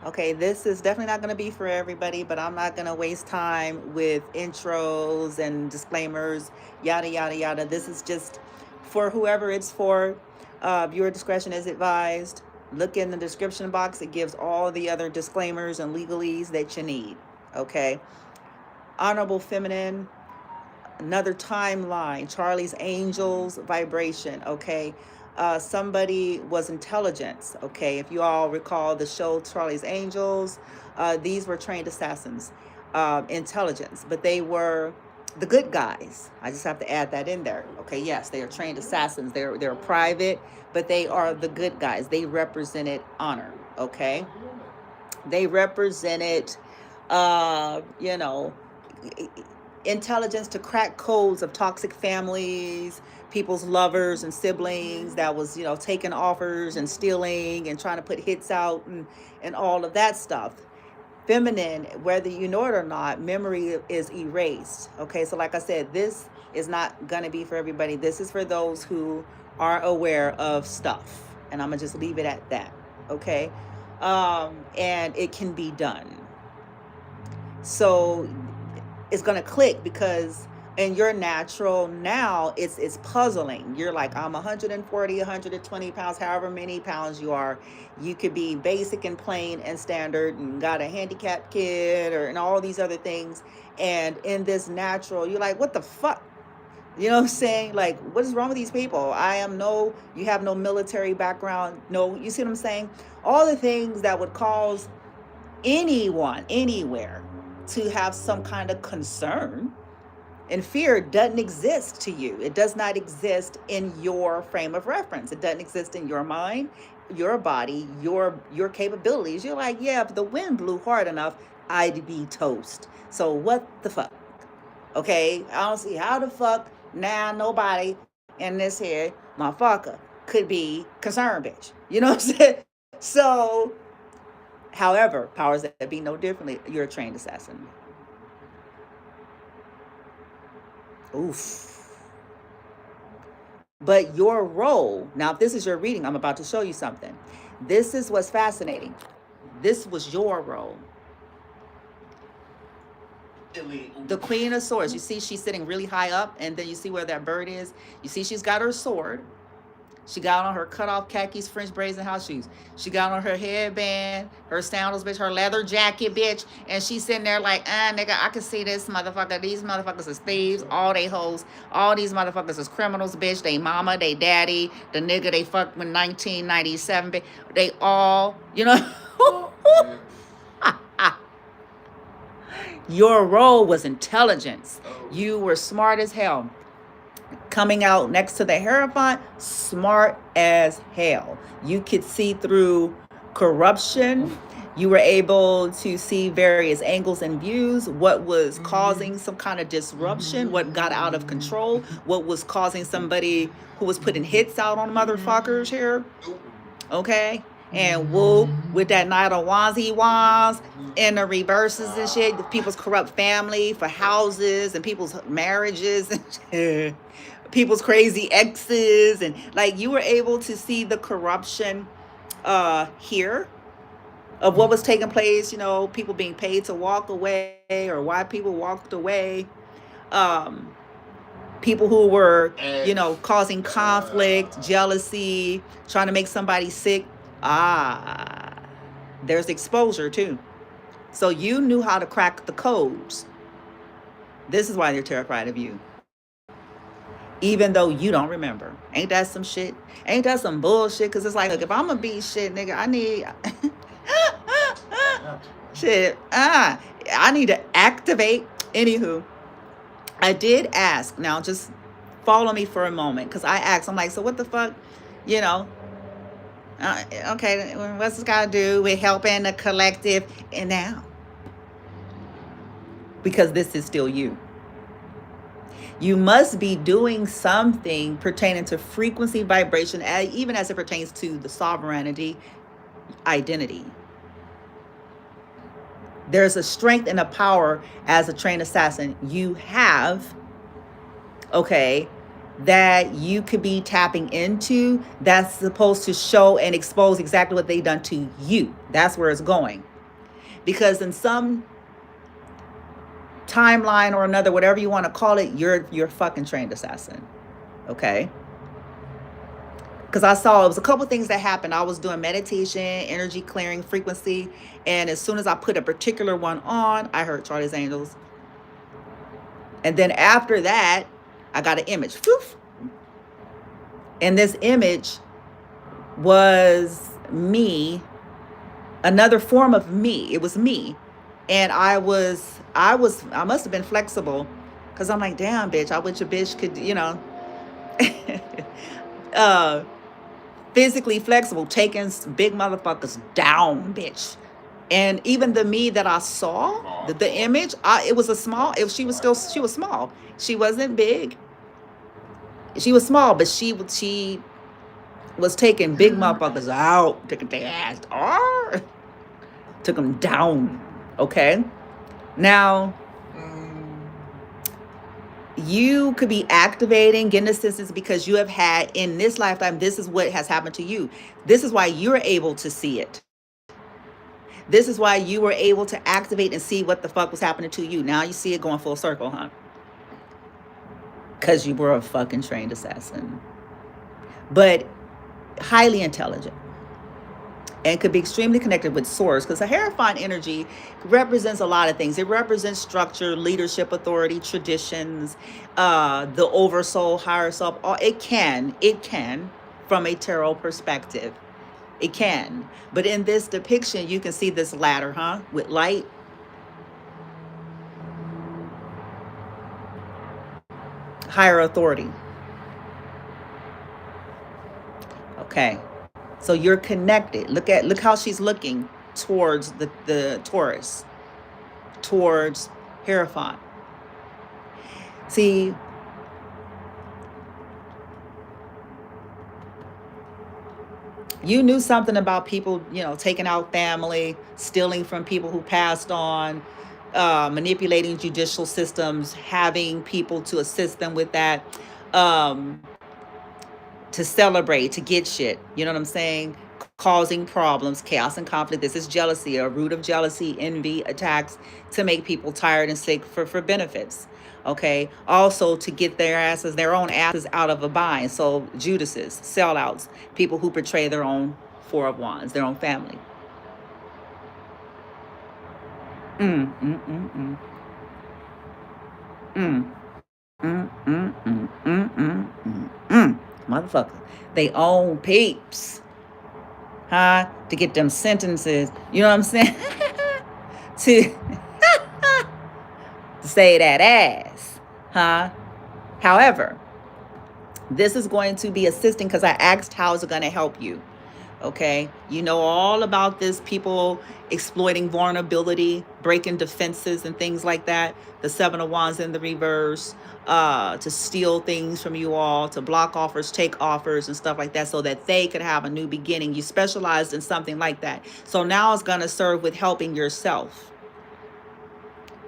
Okay, this is definitely not going to be for everybody, but I'm not going to waste time with intros and disclaimers, yada, yada, yada. This is just for whoever it's for. Viewer discretion is advised. Look in the description box, it gives all the other disclaimers and legalese that you need. Okay. Honorable Feminine, another timeline, Charlie's Angels vibration. Okay. Somebody was intelligence. Okay, if you all recall the show Charlie's Angels, these were trained assassins, intelligence, but they were the good guys. I just have to add that in there. Okay, yes, they are trained assassins. They're private, but they are the good guys. They represented honor. Okay, they represented, you know, intelligence to crack codes of toxic families, people's lovers and siblings that was, taking offers and stealing and trying to put hits out and all of that stuff. Feminine, whether you know it or not, memory is erased. Okay, so like I said, this is not going to be for everybody. This is for those who are aware of stuff. And I'm going to just leave it at that. Okay, and it can be done. So it's going to click because in your natural now it's puzzling. You're like, I'm 140, 120 pounds, however many pounds you are. You could be basic and plain and standard and got a handicapped kid and all these other things. And in this natural, you're like, what the fuck? You know what I'm saying? Like, what is wrong with these people? You have no military background. No, you see what I'm saying? All the things that would cause anyone, anywhere, to have some kind of concern and fear doesn't exist to you. It does not exist in your frame of reference. It doesn't exist in your mind, your body, your capabilities. You're like, yeah, if the wind blew hard enough, I'd be toast. So what the fuck? Okay, I don't see how the fuck now nobody in this here motherfucker could be concerned, bitch. You know what I'm saying? So, however, powers that be no differently, you're a trained assassin. Oof. But your role, now, if this is your reading, I'm about to show you something. This is what's fascinating. This was your role. The Queen of Swords. You see, she's sitting really high up, and then you see where that bird is. You see, she's got her sword. She got on her cut-off khakis, French braids, and house shoes. She got on her headband, her sandals, bitch, her leather jacket, bitch. And she's sitting there like, nigga, I can see this motherfucker. These motherfuckers is thieves, all they hoes. All these motherfuckers is criminals, bitch. They mama, they daddy, the nigga they fucked in 1997, bitch. They all, Your role was intelligence. You were smart as hell. Coming out next to the Hierophant, smart as hell. You could see through corruption. You were able to see various angles and views, what was causing some kind of disruption, what got out of control, what was causing somebody who was putting hits out on motherfuckers here. Okay? And whoop, with that Knight of Wands he was, and the reverses and shit, people's corrupt family for houses and people's marriages and people's crazy exes, and like you were able to see the corruption here of what was taking place, people being paid to walk away or why people walked away. Um, People who were, causing conflict, jealousy, trying to make somebody sick. There's exposure too. So you knew how to crack the codes. This is why they're terrified of you. Even though you don't remember. Ain't that some shit? Ain't that some bullshit? Because it's like, look, if I'm going to be shit, nigga, I need... shit. I need to activate. Anywho, I did ask. Now, just follow me for a moment. Because I asked, I'm like, so what the fuck? Okay, what's this got to do with helping the collective? And now, because this is still you. You must be doing something pertaining to frequency, vibration, even as it pertains to the sovereignty, identity. There's a strength and a power as a trained assassin you have, okay, that you could be tapping into that's supposed to show and expose exactly what they've done to you. That's where it's going. Because in some timeline or another, whatever you want to call it, you're a fucking trained assassin. Okay? Because I saw it was a couple things that happened. I was doing meditation, energy clearing, frequency, and as soon as I put a particular one on, I heard Charlie's Angels. And then after that, I got an image. Poof. And this image was me, another form of me. It was me. And I must have been flexible, because I'm like, damn, bitch, I wish a bitch could, uh, physically flexible, taking big motherfuckers down, bitch. And even the me that I saw, the image, it was a small. If she was small. She wasn't big. She was small, but she was taking big motherfuckers out, taking their ass, took them down. Okay, now you could be activating, getting assistance because you have had in this lifetime. This is what has happened to you. This is why you're able to see it. This is why you were able to activate and see what the fuck was happening to you. Now you see it going full circle, huh? Because you were a fucking trained assassin. But highly intelligent. And could be extremely connected with source, because the Hierophant energy represents a lot of things. It represents structure, leadership, authority, traditions, the oversoul, higher self. It can, from a tarot perspective. It can. But in this depiction, you can see this ladder, huh? With light. Higher authority. Okay. So you're connected. Look how she's looking towards the Taurus, towards Hierophant. See, you knew something about people, taking out family, stealing from people who passed on, manipulating judicial systems, having people to assist them with that, to celebrate, to get shit. You know what I'm saying? Causing problems, chaos and conflict. This is jealousy, a root of jealousy, envy, attacks to make people tired and sick for benefits. Okay. Also to get their own asses out of a bind. So Judases, sellouts, people who portray their own Four of Wands, their own family. Motherfucker. They own peeps. Huh? To get them sentences. You know what I'm saying? to say that ass. Huh? However, this is going to be assisting because I asked how is it going to help you. Okay, you know all about this, people exploiting vulnerability, breaking defenses and things like that. The Seven of Wands in the reverse, to steal things from you all, to block offers, take offers and stuff like that so that they could have a new beginning. You specialized in something like that. So now it's going to serve with helping yourself,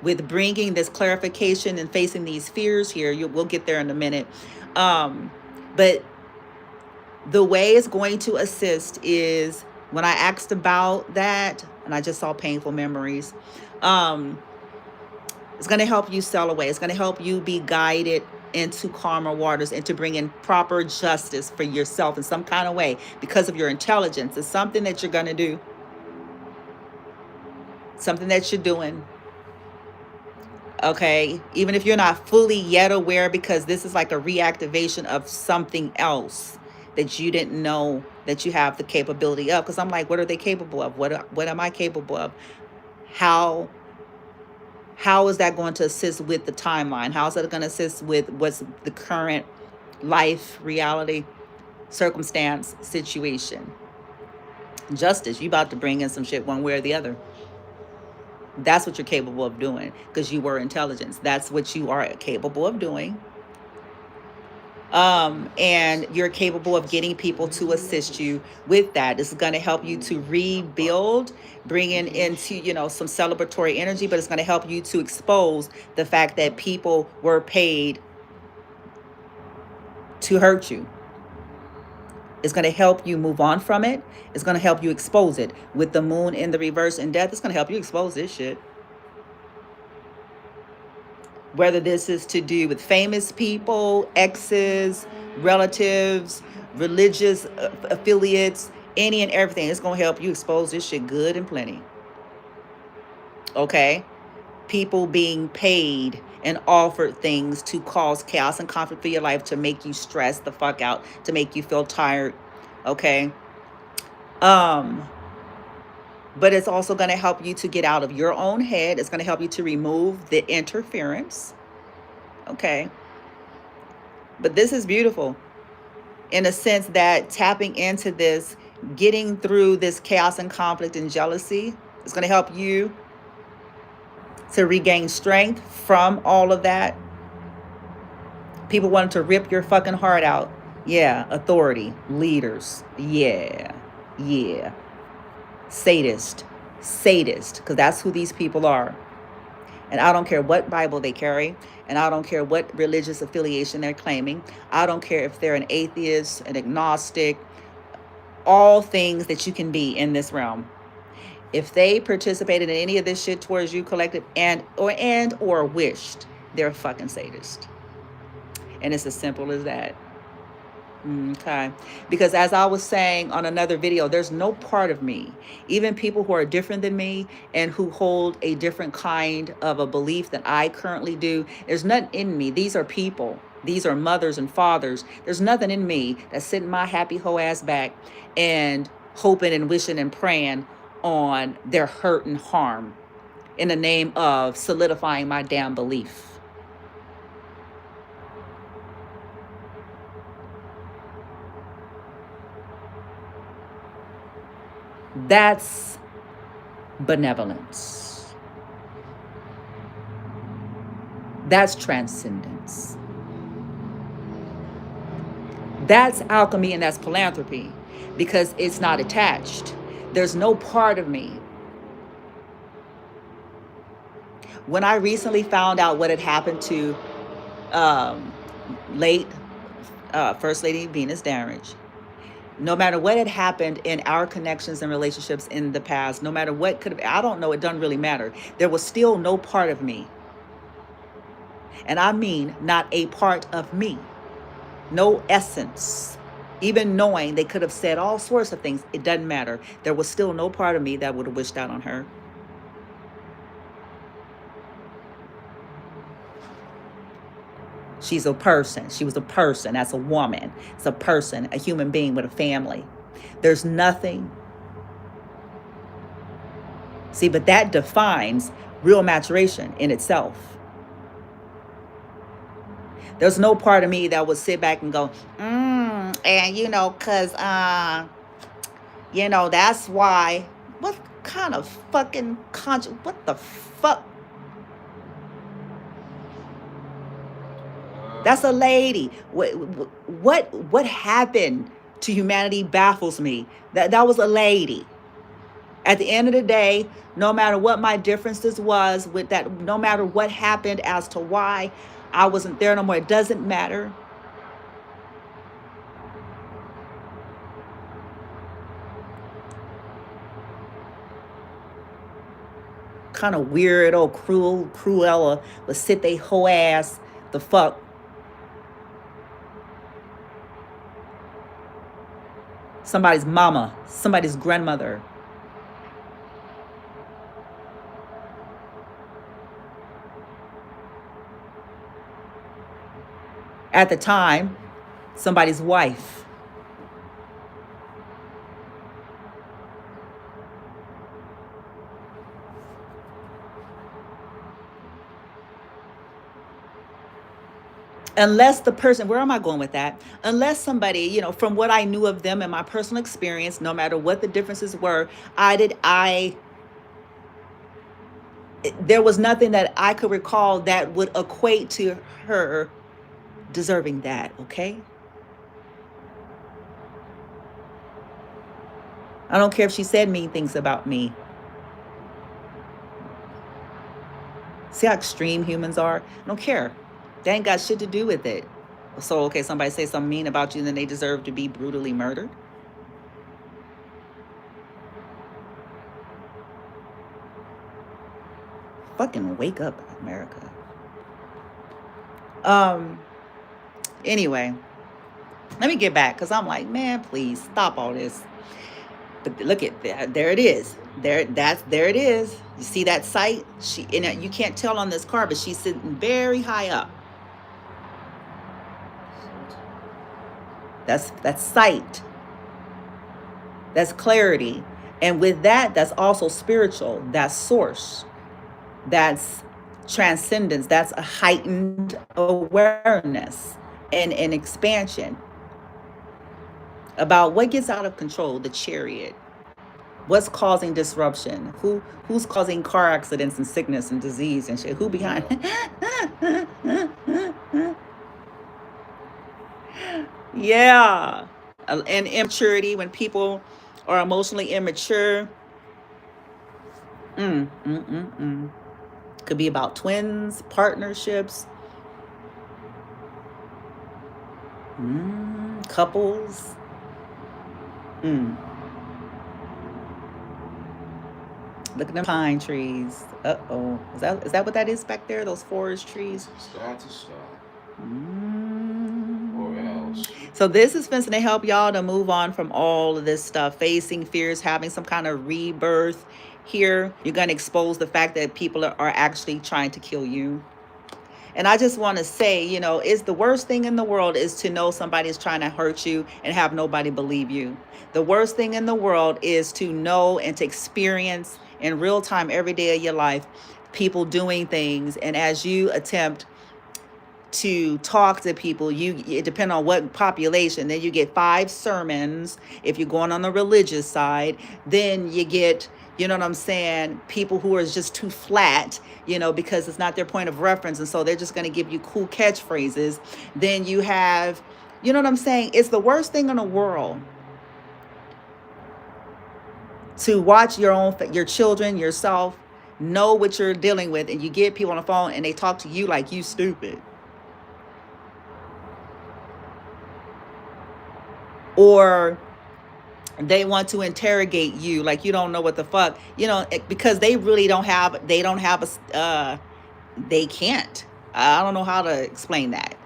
with bringing this clarification and facing these fears here. We'll get there in a minute. But the way it's going to assist is when I asked about that, and I just saw painful memories, it's going to help you sail away. It's going to help you be guided into calmer waters and to bring in proper justice for yourself in some kind of way because of your intelligence. It's something that you're going to do, something that you're doing. Okay, even if you're not fully yet aware, because this is like a reactivation of something else that you didn't know that you have the capability of. Because I'm like, what are they capable of? What am I capable of? How is that going to assist with the timeline? How is that going to assist with what's the current life, reality, circumstance, situation? Justice, you about to bring in some shit one way or the other. That's what you're capable of doing because you were intelligence. That's what you are capable of doing. And you're capable of getting people to assist you with that. This is going to help you to rebuild, bringing into, some celebratory energy, but it's going to help you to expose the fact that people were paid to hurt you. It's going to help you move on from it. It's going to help you expose it. With the moon in the reverse in death, it's going to help you expose this shit. Whether this is to do with famous people, exes, relatives, religious affiliates, any and everything, it's going to help you expose this shit good and plenty. Okay? People being paid and offered things to cause chaos and conflict for your life, to make you stress the fuck out, to make you feel tired. Okay? But it's also going to help you to get out of your own head. It's going to help you to remove the interference. Okay? But this is beautiful in a sense that tapping into this, getting through this chaos and conflict and jealousy, is going to help you to regain strength from all of that. People wanting to rip your fucking heart out. Yeah, authority, leaders. Yeah. Sadist, because that's who these people are. And I don't care what Bible they carry, and I don't care what religious affiliation they're claiming. I don't care if they're an atheist, an agnostic, all things that you can be in this realm. If they participated in any of this shit towards you, collective or wished, they're a fucking sadist. And it's as simple as that. Okay. Because as I was saying on another video, there's no part of me, even people who are different than me and who hold a different kind of a belief that I currently do, there's nothing in me. These are people. These are mothers and fathers. There's nothing in me that's sitting my happy hoe ass back and hoping and wishing and praying on their hurt and harm in the name of solidifying my damn belief. That's benevolence. That's transcendence. That's alchemy, and that's philanthropy, because it's not attached. There's no part of me. When I recently found out what had happened to late First Lady Venus Darridge, no matter what had happened in our connections and relationships in the past, no matter what could have, I don't know, it doesn't really matter. There was still no part of me. And I mean, not a part of me. No essence. Even knowing they could have said all sorts of things, it doesn't matter. There was still no part of me that would have wished out on her. She's a person. She was a person. That's a woman. It's a person, a human being with a family. There's nothing. See, but that defines real maturation in itself. There's no part of me that would sit back and go, and you know, cause, you know, that's why, what kind of fucking what the fuck? That's a lady. What happened to humanity baffles me. That was a lady. At the end of the day, no matter what my differences was with that, no matter what happened as to why I wasn't there no more, it doesn't matter. Kind of weird old Cruella would sit they whole ass the fuck. Somebody's mama, somebody's grandmother. At the time, somebody's wife. Unless the person, where am I going with that? Unless somebody, you know, from what I knew of them and my personal experience, no matter what the differences were, there was nothing that I could recall that would equate to her deserving that, okay? I don't care if she said mean things about me. See how extreme humans are? I don't care. They ain't got shit to do with it. So, okay, somebody say something mean about you, then they deserve to be brutally murdered? Fucking wake up, America. Anyway, let me get back, because I'm like, man, please stop all this. But look at that. There it is. There it is. You see that sight? You can't tell on this car, but she's sitting very high up. That's sight. That's clarity. And with that, that's also spiritual. That's source. That's transcendence. That's a heightened awareness and an expansion about what gets out of control. The chariot. What's causing disruption? Who's causing car accidents and sickness and disease and shit? Who behind? Yeah. And immaturity, when people are emotionally immature. Could be about twins, partnerships, couples. Look at them pine trees. Uh-oh. Is that what that is back there? Those forest trees? Start to start. Or else. So this is fencing to help y'all to move on from all of this stuff, facing fears, having some kind of rebirth. Here, you're going to expose the fact that people are actually trying to kill you. And I just want to say, it's the worst thing in the world is to know somebody is trying to hurt you and have nobody believe you. The worst thing in the world is to know and to experience in real time every day of your life people doing things. And as you attempt to talk to people, it depends on what population. Then you get 5 sermons. If you're going on the religious side, then you get, you know what I'm saying, people who are just too flat, because it's not their point of reference. And so they're just going to give you cool catchphrases. Then you have, you know what I'm saying? It's the worst thing in the world to watch your children, yourself, know what you're dealing with. And you get people on the phone and they talk to you like you stupid. Or they want to interrogate you like you don't know what the fuck, because they really don't have they can't. I don't know how to explain that.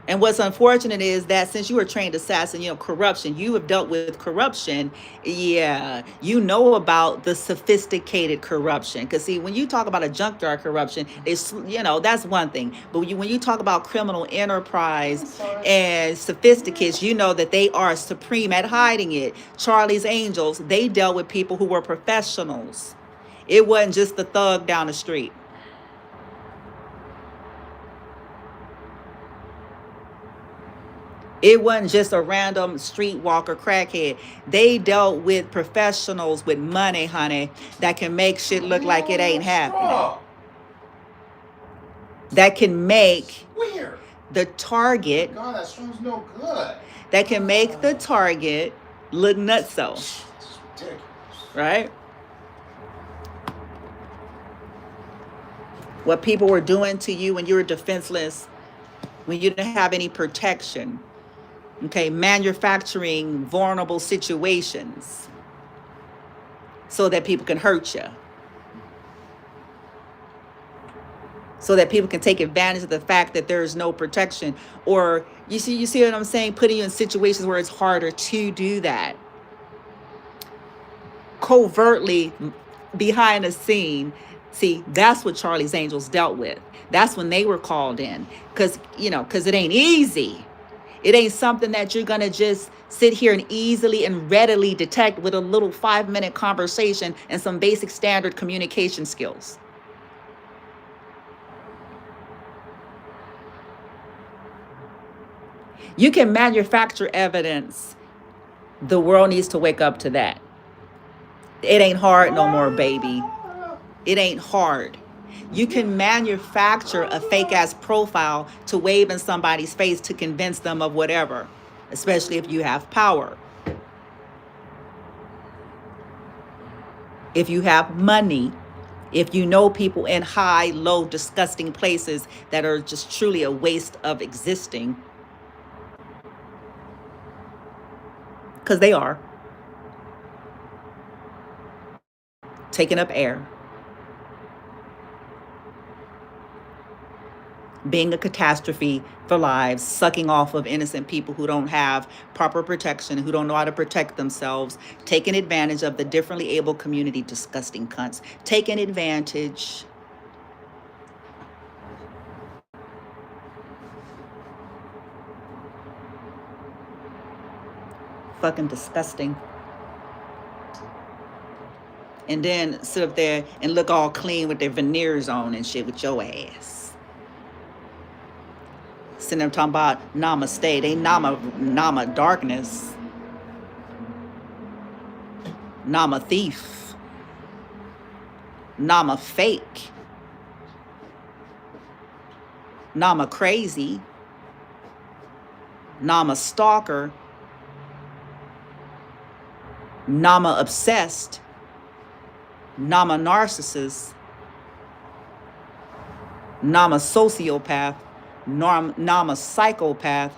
And what's unfortunate is that since you were a trained assassin, corruption, you have dealt with corruption. Yeah, you know about the sophisticated corruption. Because see, when you talk about a junkyard corruption, that's one thing. But when you talk about criminal enterprise and sophisticates, you know that they are supreme at hiding it. Charlie's Angels, they dealt with people who were professionals. It wasn't just the thug down the street. It wasn't just a random streetwalker crackhead. They dealt with professionals with money, honey, that can make shit look like it ain't happening. That can make the target. God, that straws no good. That can make the target look nutso. Right? What people were doing to you when you were defenseless, when you didn't have any protection. Okay, manufacturing vulnerable situations so that people can hurt you. So that people can take advantage of the fact that there is no protection. Or you see what I'm saying? Putting you in situations where it's harder to do that. Covertly, behind the scene. See, that's what Charlie's Angels dealt with. That's when they were called in. Because it ain't easy. It ain't something that you're going to just sit here and easily and readily detect with a little 5-minute conversation and some basic standard communication skills. You can manufacture evidence. The world needs to wake up to that. It ain't hard no more, baby. It ain't hard. You can manufacture a fake-ass profile to wave in somebody's face to convince them of whatever, especially if you have power. If you have money, If you know people in high, low, disgusting places that are just truly a waste of existing, because they are, taking up air, being a catastrophe for lives, sucking off of innocent people who don't have proper protection, who don't know how to protect themselves, taking advantage of the differently able community, disgusting cunts, taking advantage. Fucking disgusting. And then sit up there and look all clean with their veneers on and shit with your ass. Sitting there talking about namaste. They nama darkness. Nama thief. Nama fake. Nama crazy. Nama stalker. Nama obsessed. Nama narcissist. Nama sociopath. Nama psychopath.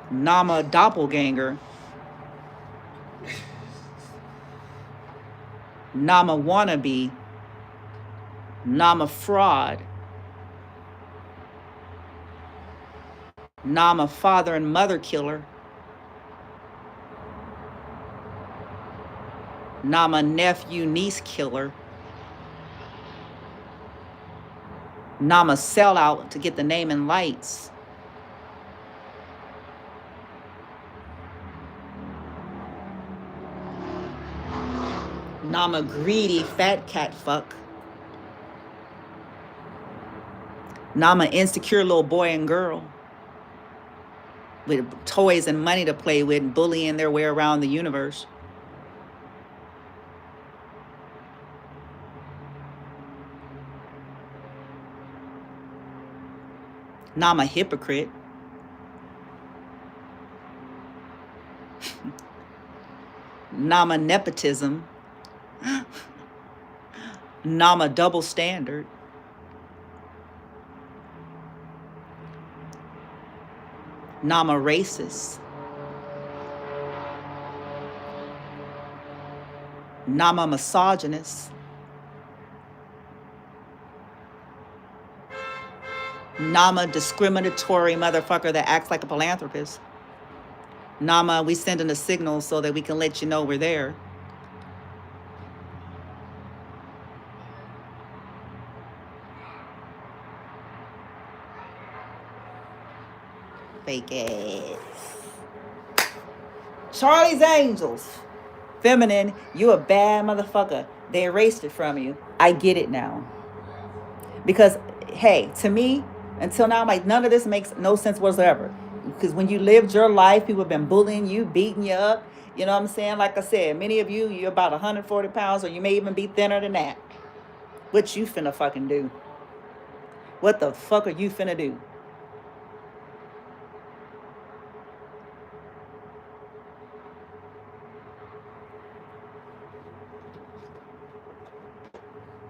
Nama doppelganger. Nama wannabe. Nama fraud. Nama father and mother killer. Nama nephew niece killer. Nama sellout to get the name and lights. Nama greedy fat cat fuck. Nama insecure little boy and girl with toys and money to play with, bullying their way around the universe. Nama hypocrite. Nama nepotism. Nama double standard. Nama racist. Nama misogynist. Nama discriminatory motherfucker that acts like a philanthropist. Nama, we sending a signal so that we can let you know we're there. Fake ass. Charlie's Angels. Feminine, you a bad motherfucker. They erased it from you. I get it now. Because, hey, to me, until now, like, none of this makes no sense whatsoever. Because when you lived your life, people have been bullying you, beating you up. You know what I'm saying? Like I said, many of you, you're about 140 pounds, or you may even be thinner than that. What you finna fucking do? What the fuck are you finna do?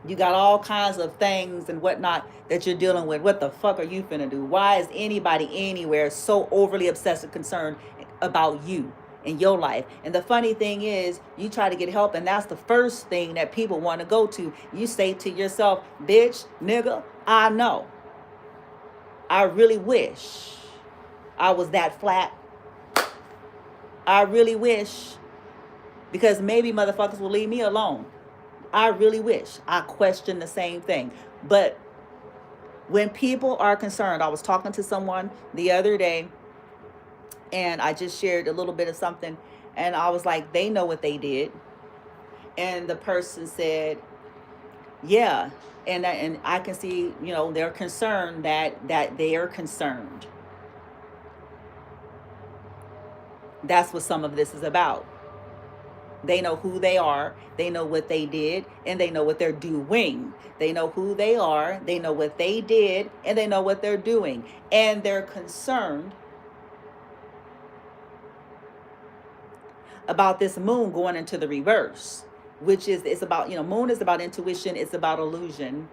You got all kinds of things and whatnot that you're dealing with. What the fuck are you finna do? Why is anybody anywhere so overly obsessed and concerned about you in your life? And the funny thing is, you try to get help, and that's the first thing that people want to go to. You say to yourself, bitch, nigga, I know. I really wish I was that flat. I really wish, because maybe motherfuckers will leave me alone. I really wish. I question the same thing. But when people are concerned, I was talking to someone the other day, and I just shared a little bit of something, and I was like, they know what they did. And the person said, yeah. And I can see, you know, they're concerned that they are concerned. That's what some of this is about. They know who they are, they know what they did, and they know what they're doing. They know who they are, they know what they did, and they know what they're doing. And they're concerned about this moon going into the reverse, which is, it's about, moon is about intuition, it's about illusion,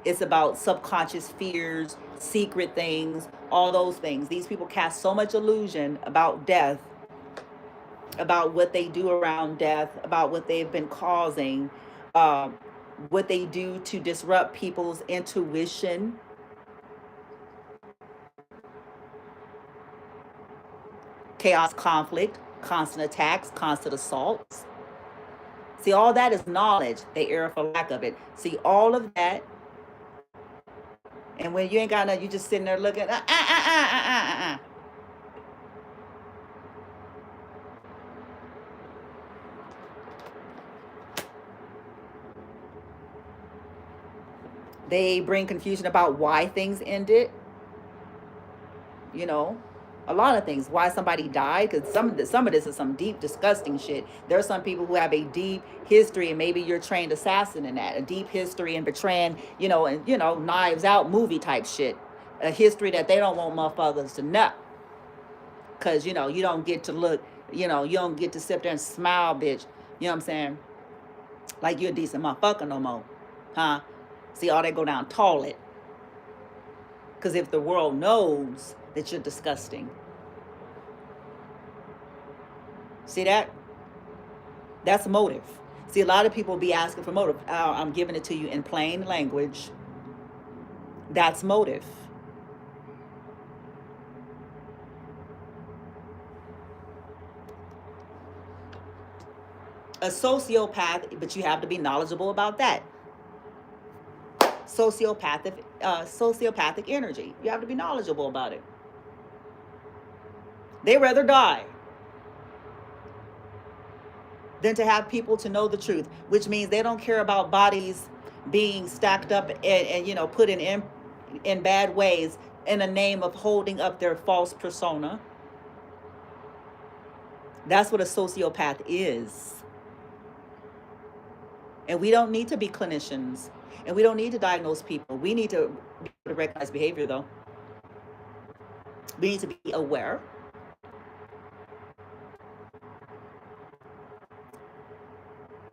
it's about subconscious fears, secret things, all those things. These people cast so much illusion about death, about what they do around death, about what they've been causing, uh, what they do to disrupt people's intuition. Chaos, conflict, constant attacks, constant assaults. See, all that is knowledge. They err for lack of it. See, all of that. And when you ain't got nothing, you just sitting there looking, They bring confusion about why things ended. You know, a lot of things. Why somebody died, because some of this is some deep, disgusting shit. There are some people who have a deep history, and maybe you're trained assassin in that, a deep history in betraying, Knives Out movie type shit, a history that they don't want motherfuckers to know, because you don't get to look, you don't get to sit there and smile, bitch. You know what I'm saying? Like you're a decent motherfucker no more, huh? See, all that go down toilet. Because if the world knows that you're disgusting, see that? That's motive. See, a lot of people be asking for motive. I'm giving it to you in plain language. That's motive. A sociopath, but you have to be knowledgeable about that. Sociopathic energy. You have to be knowledgeable about it. They rather die than to have people to know the truth, which means they don't care about bodies being stacked up and put in bad ways in the name of holding up their false persona. That's what a sociopath is. And we don't need to be clinicians, and we don't need to diagnose people. We need to be able to recognize behavior, though. We need to be aware.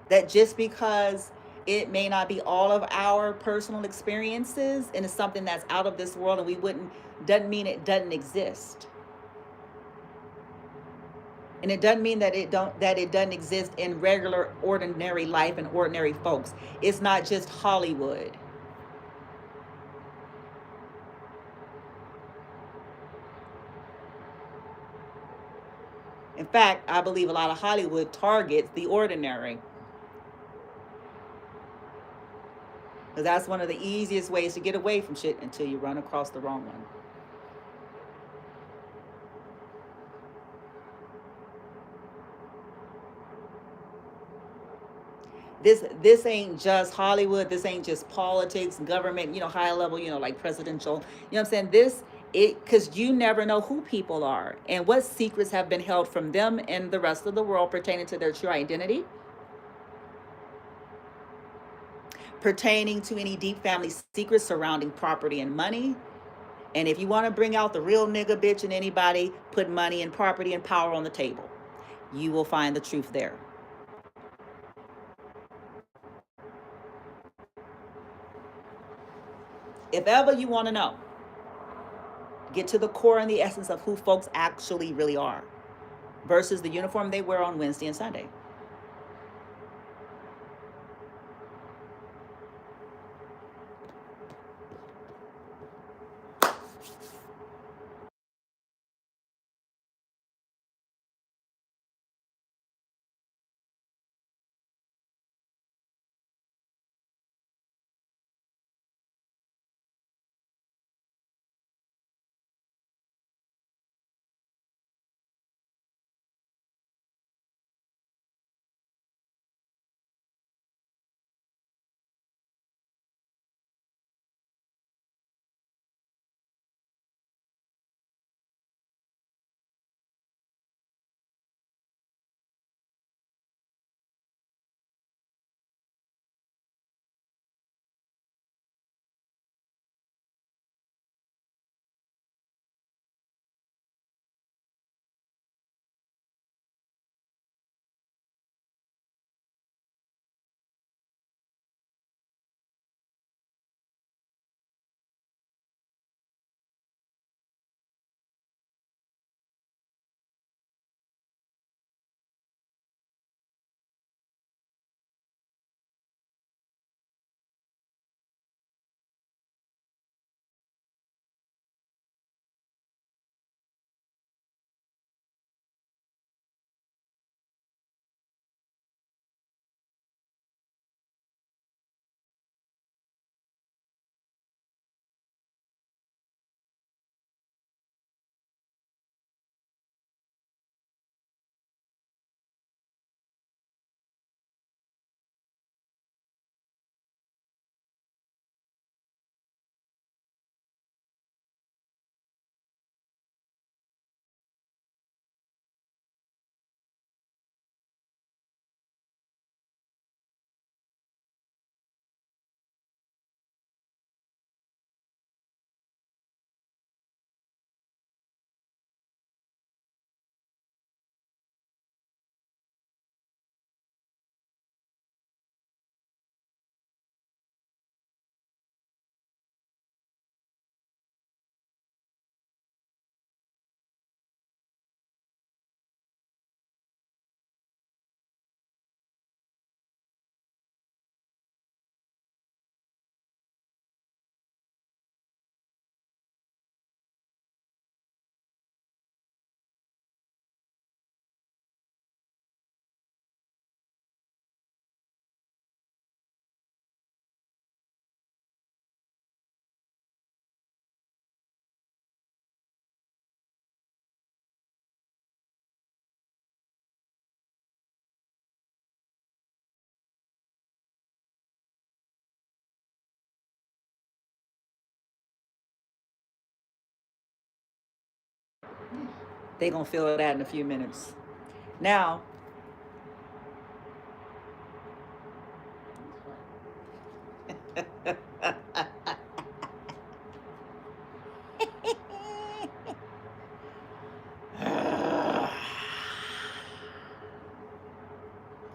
That just because it may not be all of our personal experiences and it's something that's out of this world and we wouldn't, doesn't mean it doesn't exist. And it doesn't mean that it doesn't exist in regular, ordinary life and ordinary folks. It's not just Hollywood. In fact, I believe a lot of Hollywood targets the ordinary. Because that's one of the easiest ways to get away from shit until you run across the wrong one. This ain't just Hollywood. This ain't just politics, government, high level, like presidential. You know what I'm saying? Because you never know who people are and what secrets have been held from them and the rest of the world pertaining to their true identity, pertaining to any deep family secrets surrounding property and money. And if you want to bring out the real nigga bitch in anybody, put money and property and power on the table. You will find the truth there. If ever you want to know, get to the core and the essence of who folks actually really are versus the uniform they wear on Wednesday and Sunday. They're going to feel that in a few minutes. Now,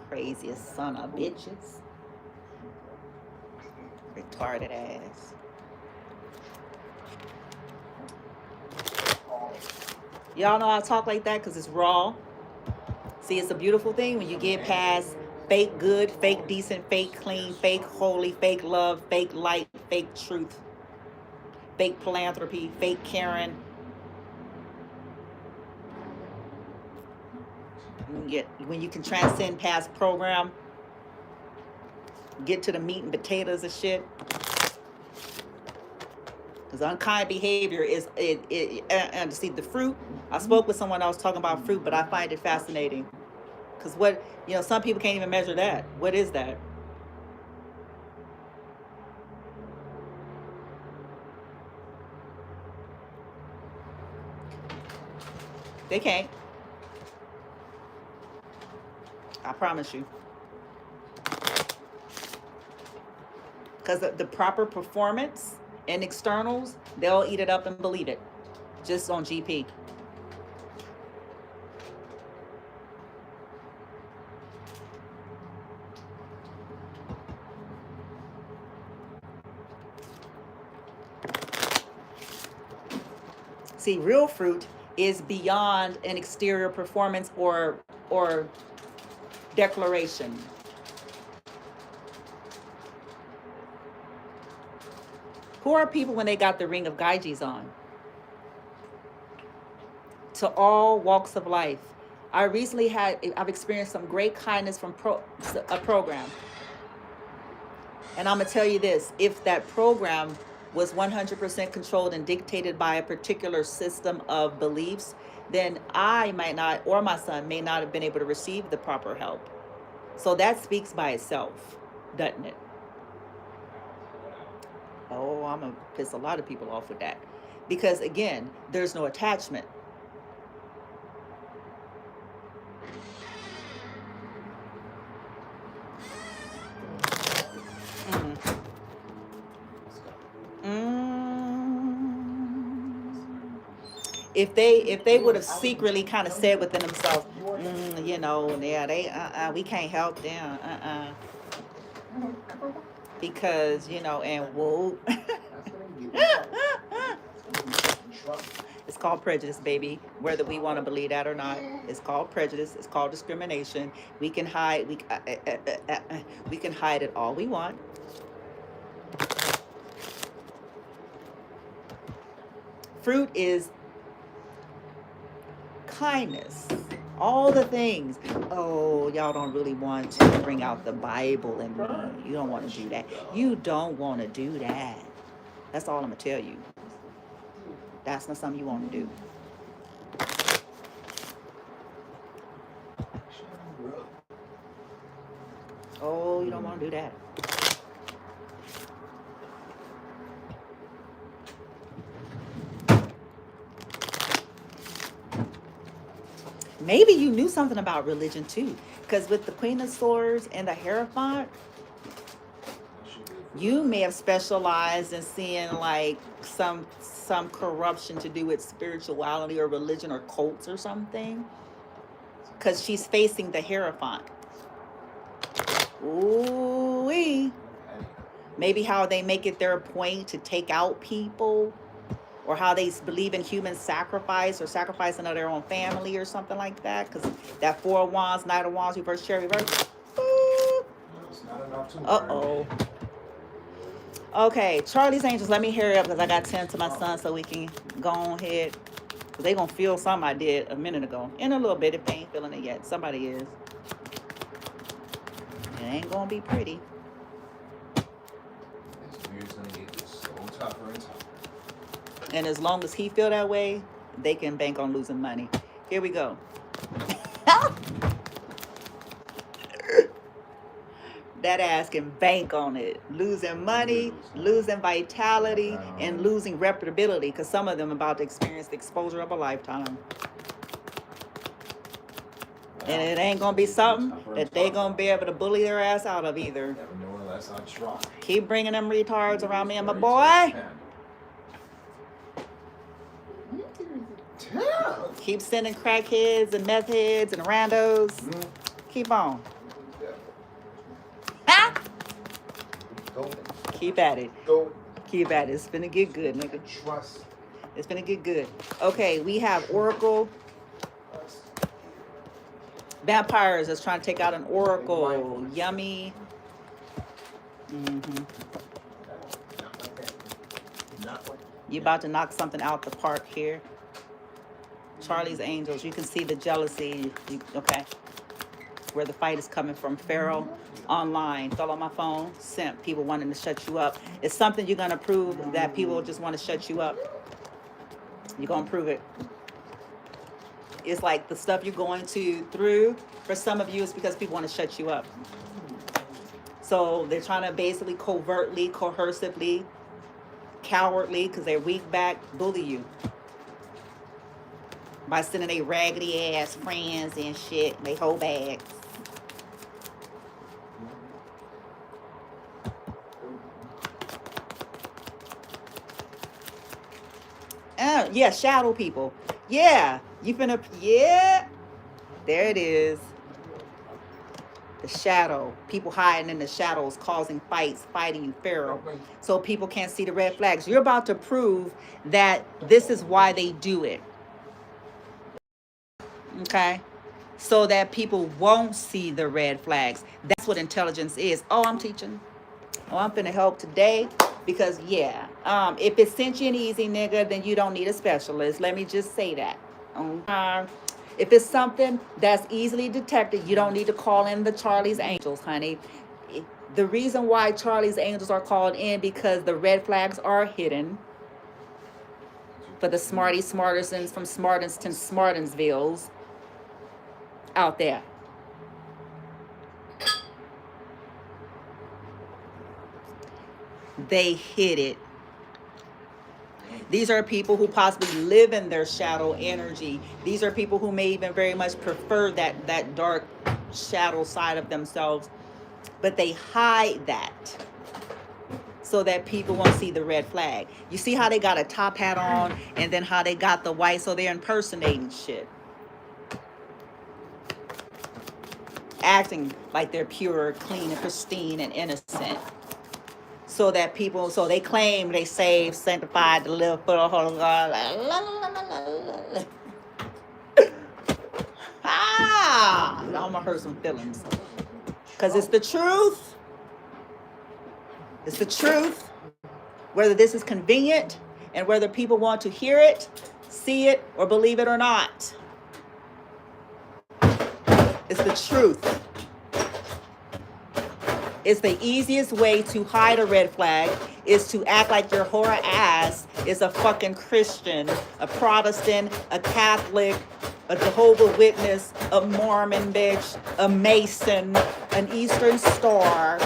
craziest son of bitches. Retarded ass. Y'all know I talk like that because it's raw. See, it's a beautiful thing when you get past fake good, fake decent, fake clean, fake holy, fake love, fake light, fake truth, fake philanthropy, fake caring. When you can transcend past program, get to the meat and potatoes of shit. Because unkind behavior is and see the fruit. I spoke with someone else talking about fruit, but I find it fascinating. Because what, some people can't even measure that. What is that? They can't. I promise you. Because the proper performance and externals, they'll eat it up and believe it. Just on GP. See, real fruit is beyond an exterior performance or declaration. Who are people when they got the ring of Gaijis on? To all walks of life. I've experienced some great kindness from a program. And I'm going to tell you this, if that program was 100% controlled and dictated by a particular system of beliefs, then I might not, or my son may not have been able to receive the proper help. So that speaks by itself, doesn't it? Oh, I'm going to piss a lot of people off with that. Because again, there's no attachment. If they would have secretly kind of said within themselves, we can't help them, because and whoa. It's called prejudice, baby. Whether we want to believe that or not, it's called prejudice. It's called discrimination. We can hide. We can hide it all we want. Fruit is kindness. All the things. Oh, y'all don't really want to bring out the Bible and you don't want to do that. You don't want to do that. That's all I'm going to tell you. That's not something you want to do. Oh, you don't want to do that. Maybe you knew something about religion too, because with the Queen of Swords and the Hierophant, you may have specialized in seeing like some corruption to do with spirituality or religion or cults or something, because she's facing the Hierophant. Ooh-wee. Maybe how they make it their point to take out people, or how they believe in human sacrifice or sacrificing of their own family or something like that. Because that Four of Wands, Knight of Wands, reverse, cherry reverse. Uh-oh. Okay, Charlie's Angels, let me hurry up because I got 10 to my son so we can go on ahead. Because they're going to feel something I did a minute ago. In a little bit, if they ain't feeling it yet. Somebody is. It ain't going to be pretty. It's going to get so tougher and tougher. And as long as he feel that way, they can bank on losing money. Here we go. That ass can bank on it. Losing money, losing vitality, and losing reputability. Because some of them are about to experience the exposure of a lifetime. And it ain't gonna be something that they gonna be able to bully their ass out of either. Never know unless I try. Keep bringing them retards around me and my boy. Keep sending crackheads and meth heads and randos. Keep on. Ah! Keep at it. Keep at it. It's gonna get good, nigga. Trust. It's gonna get good. Okay, we have Oracle. Vampires that's trying to take out an Oracle. Yummy. You about to knock something out the park here. Charlie's Angels. You can see the jealousy. Okay. Where the fight is coming from. Pharaoh online. Fell on my phone. Simp. People wanting to shut you up. It's something you're going to prove that people just want to shut you up. You're going to prove it. It's like the stuff you're going through. For some of you, it's because people want to shut you up. So they're trying to basically covertly, coercively, cowardly, because they're weak back, bully you. By sending they raggedy ass friends and shit. They whole bags. Yeah, shadow people. Yeah. You finna, yeah. There it is. The shadow. People hiding in the shadows, causing fights, fighting you, Pharaoh. So people can't see the red flags. You're about to prove that this is why they do it. Okay? So that people won't see the red flags. That's what intelligence is. Oh, I'm teaching. Oh, I'm finna help today. Because, yeah, if it's sentient easy, nigga, then you don't need a specialist. Let me just say that. If it's something that's easily detected, you don't need to call in the Charlie's Angels, honey. The reason why Charlie's Angels are called in because the red flags are hidden. For the smartisons from Smartinsvilles out there. They hid it. These are people who possibly live in their shadow energy. These are people who may even very much prefer that dark shadow side of themselves. But they hide that so that people won't see the red flag. You see how they got a top hat on and then how they got the white, so they're impersonating shit. Acting like they're pure, clean, and pristine, and innocent. So that people, so they claim they saved, sanctified, delivered, for the Holy God. I'm gonna hurt some feelings. Because it's the truth. It's the truth. Whether this is convenient and whether people want to hear it, see it, or believe it or not. It's the truth. It's the easiest way to hide a red flag is to act like your whore ass is a fucking Christian, a Protestant, a Catholic, a Jehovah's Witness, a Mormon bitch, a Mason, an Eastern Star.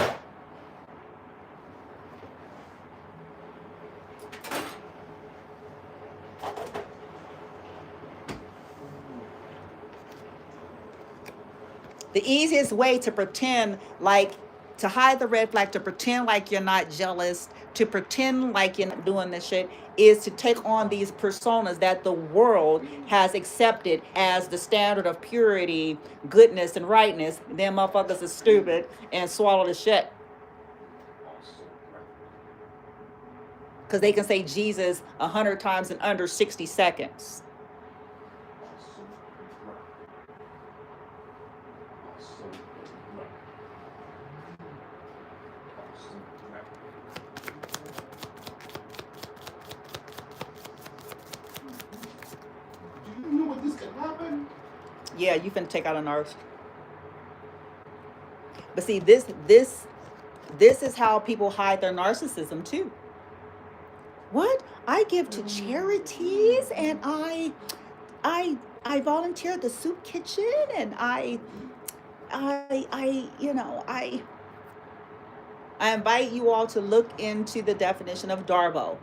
The easiest way to pretend like, to hide the red flag, to pretend like you're not jealous, to pretend like you're not doing this shit, is to take on these personas that the world has accepted as the standard of purity, goodness, and rightness. Them motherfuckers are stupid and swallow the shit. Because they can say Jesus 100 times in under 60 seconds. Yeah, you finna take out a narc. But see, this is how people hide their narcissism too. What? I give to charities and I volunteer at the soup kitchen and I invite you all to look into the definition of Darbo.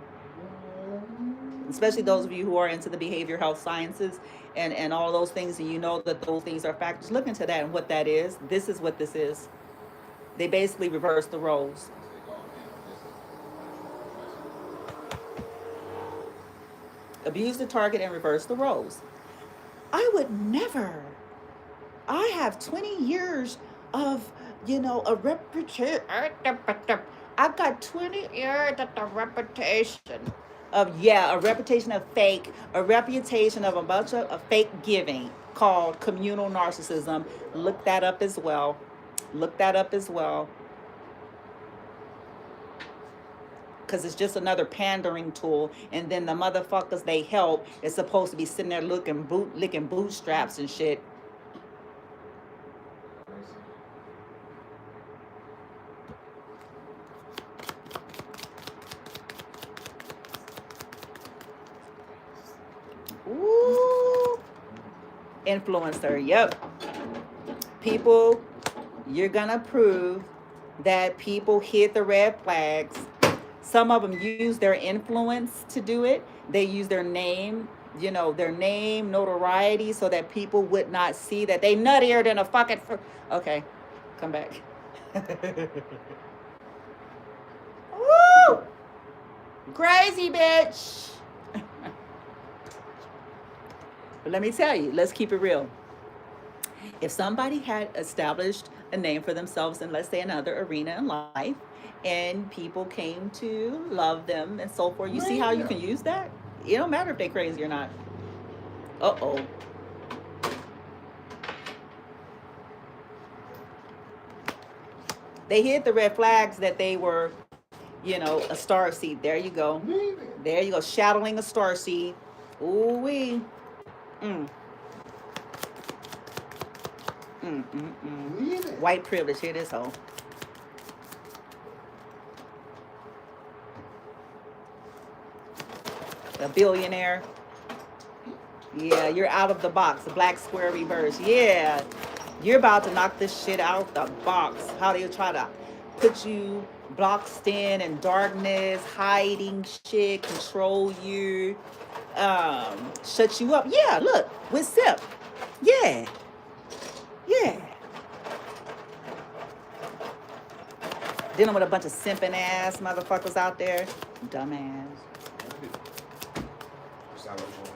especially those of you who are into the behavior health sciences and all those things, and you know that those things are factors. Look into that and what that is. This is what this is. They basically reverse the roles. Abuse the target and reverse the roles. I would never. I have 20 years of, a reputation. I got 20 years of the reputation of, a reputation of fake, a reputation of a bunch of fake giving called communal narcissism. Look that up as well. Look that up as well. Because it's just another pandering tool, and then the motherfuckers they help is supposed to be sitting there licking bootstraps and shit. Ooh, influencer, yep. People, you're gonna prove that people hit the red flags. Some of them use their influence to do it. They use their name, their name, notoriety, so that people would not see that they nuttier than a fucking... Okay, come back. Woo! Crazy bitch. But let me tell you, let's keep it real. If somebody had established a name for themselves in, let's say, another arena in life, and people came to love them and so forth, you see how you can use that? It don't matter if they're crazy or not. Uh-oh. They hit the red flags that they were, a star seed. There you go. There you go. Shadowing a star seed. Ooh-wee. White privilege. Here this hoe. A billionaire. Yeah, you're out of the box. The black square reverse. Yeah, you're about to knock this shit out the box. How they try to put you boxed in darkness, hiding shit, control you, shut you up. Yeah, look, with SIP. Yeah. Dealing with a bunch of simping ass motherfuckers out there. Dumbass.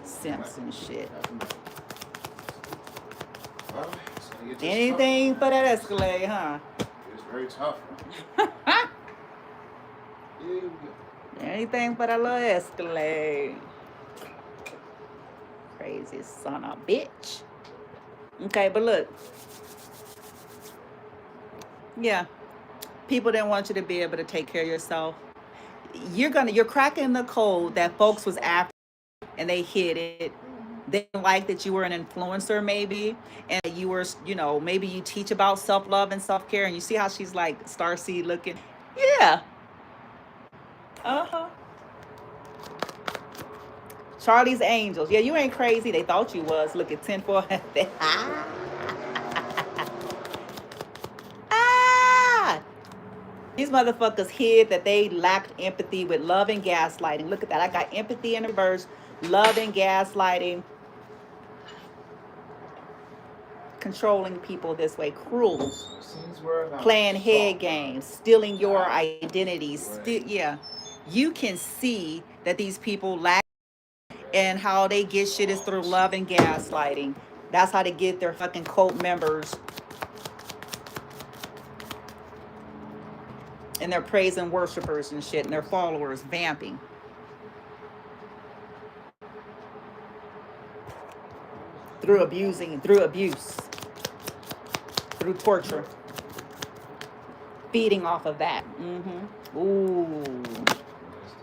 Simps and shit. Well, anything for that Escalade, huh? It's very tough. Anything for that little Escalade. Crazy son of a bitch. Okay, but look. Yeah. People didn't want you to be able to take care of yourself. You're cracking the code that folks was after and they hid it. They didn't like that you were an influencer, maybe, and you were, maybe you teach about self-love and self-care, and you see how she's like starseed looking. Yeah. Charlie's Angels. Yeah, you ain't crazy. They thought you was. Look at 10-4. These motherfuckers hid that they lacked empathy with love and gaslighting. Look at that. I got empathy in reverse, love and gaslighting. Controlling people this way. Cruel. Playing head games. Stealing your identity. Yeah. You can see that these people lack, and how they get shit is through love and gaslighting. That's how they get their fucking cult members. And their praise and worshipers and shit, and their followers vamping. Through abuse, through torture, feeding off of that. Ooh,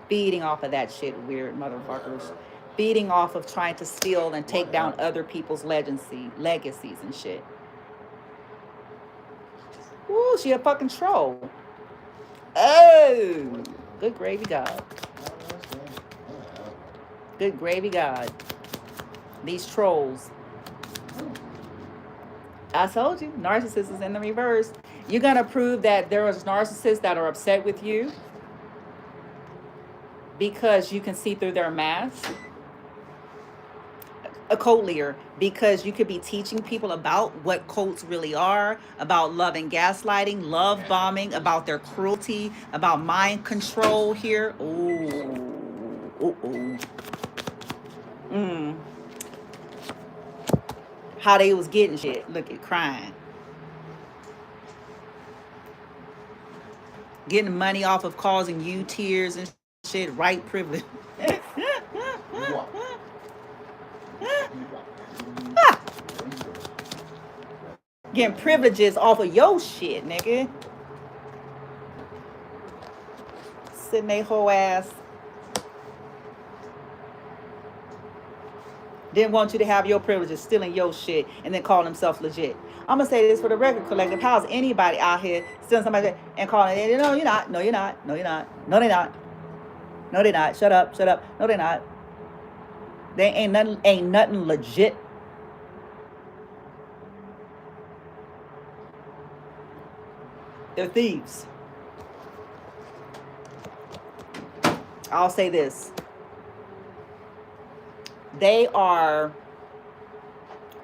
feeding off of that shit, weird motherfuckers. Feeding off of trying to steal and take down other people's legacies and shit. Ooh, she a fucking troll. Oh, good gravy God. Good gravy God. These trolls. I told you, narcissists is in the reverse. You're going to prove that there is narcissists that are upset with you because you can see through their mask. A cult leader, because you could be teaching people about what cults really are, about love and gaslighting, love bombing, about their cruelty, about mind control here. Ooh. How they was getting shit. Look at crying. Getting money off of causing you tears and shit. Right privilege. Getting privileges off of your shit, nigga. Sitting they whole ass. Didn't want you to have your privileges, stealing your shit, and then calling themselves legit. I'm gonna say this for the record collective. How's anybody out here stealing somebody and calling it? No, you're not. No, you're not. No, you're not. No, they're not. No, they're not. Shut up. Shut up. No, they're not. They ain't nothing legit. They're thieves. I'll say this. They are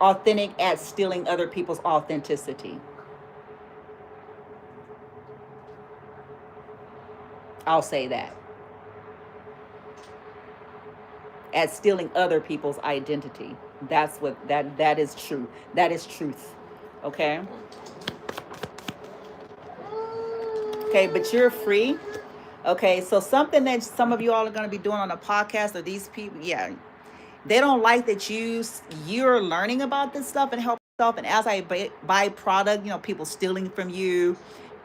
authentic at stealing other people's authenticity. I'll say that. At stealing other people's identity. That's what that is true. That is truth. Okay? Okay, but you're free. Okay, so something that some of you all are going to be doing on a podcast, or these people, yeah, they don't like that you're learning about this stuff and help yourself. And as I buy product, people stealing from you,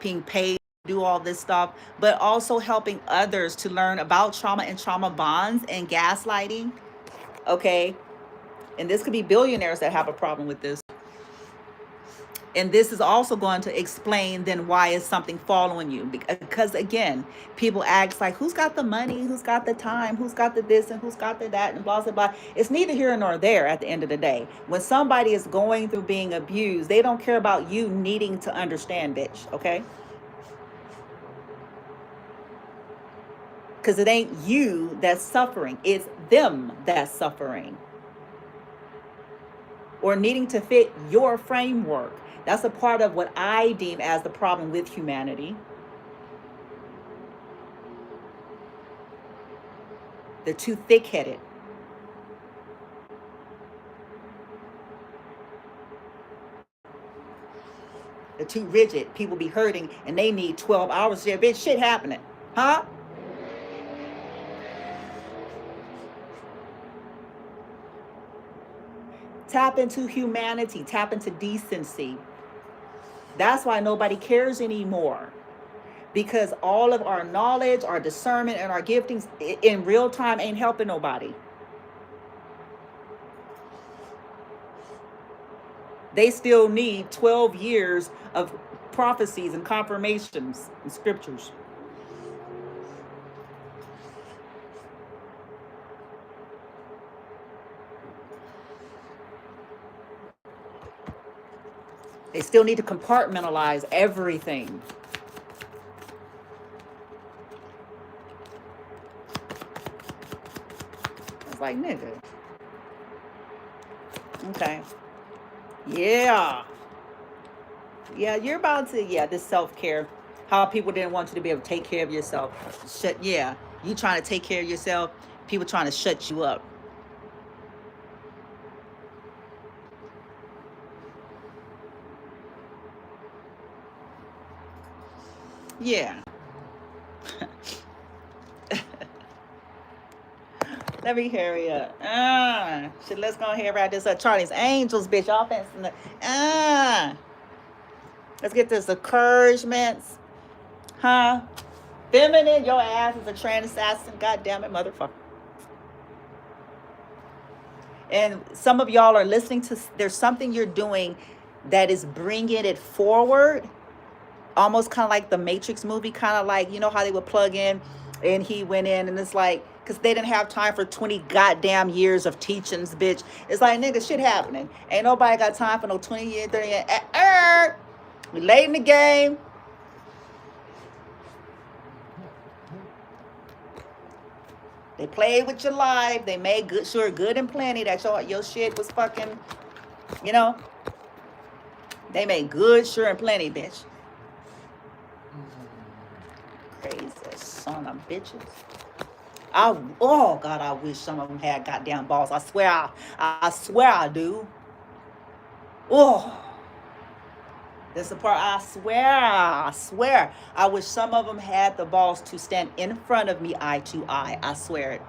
being paid to do all this stuff, but also helping others to learn about trauma and trauma bonds and gaslighting. Okay, and this could be billionaires that have a problem with this. And this is also going to explain then why is something following you. Because again, people ask like, who's got the money? Who's got the time? Who's got the this and who's got the that and blah, blah, blah. It's neither here nor there at the end of the day. When somebody is going through being abused, they don't care about you needing to understand, bitch. Okay? Because it ain't you that's suffering. It's them that's suffering. Or needing to fit your framework. That's a part of what I deem as the problem with humanity. They're too thick-headed. They're too rigid. People be hurting and they need 12 hours. Yeah, bitch, shit happening. Huh? Tap into humanity. Tap into decency. That's why nobody cares anymore. Because all of our knowledge, our discernment, and our giftings in real time ain't helping nobody. They still need 12 years of prophecies and confirmations and scriptures. They still need to compartmentalize everything. It's like, nigga. Okay. Yeah. Yeah, you're about to, this self-care. How people didn't want you to be able to take care of yourself. You trying to take care of yourself. People trying to shut you up. Yeah. Let me hurry up. Shit, let's go ahead and wrap this up. Charlie's Angels, bitch. Offense. Let's get this encouragements. Huh? Feminine, your ass is a trans assassin. God damn it, motherfucker. And some of y'all are listening to, there's something you're doing that is bringing it forward. Almost kind of like the Matrix movie, kind of like, how they would plug in and he went in and it's like, because they didn't have time for 20 goddamn years of teachings, bitch. It's like, nigga, shit happening. Ain't nobody got time for no 20 years, 30 years. We late in the game. They played with your life. They made good and plenty that your shit was fucking, you know. They made good, sure and plenty, bitch. Crazy son of bitches. Oh God, I wish some of them had goddamn balls. I swear I do. Oh, that's the part. I swear. I wish some of them had the balls to stand in front of me eye to eye. I swear it.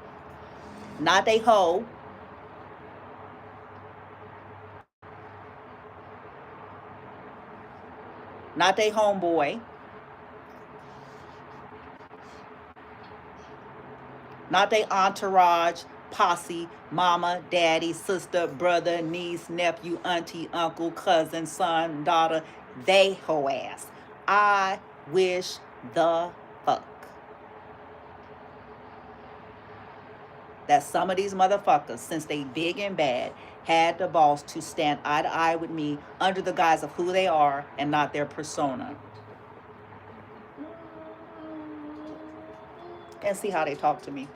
Not they hoe. Not they homeboy. Not they entourage, posse, mama, daddy, sister, brother, niece, nephew, auntie, uncle, cousin, son, daughter. They hoe ass. I wish the fuck that some of these motherfuckers, since they big and bad, had the balls to stand eye to eye with me under the guise of who they are and not their persona. And see how they talk to me.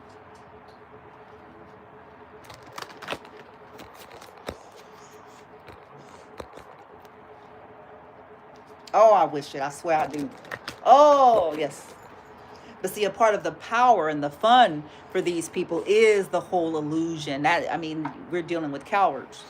Oh, I wish it. I swear I do. Oh, yes. But see, a part of the power and the fun for these people is the whole illusion. That, I mean, we're dealing with cowards.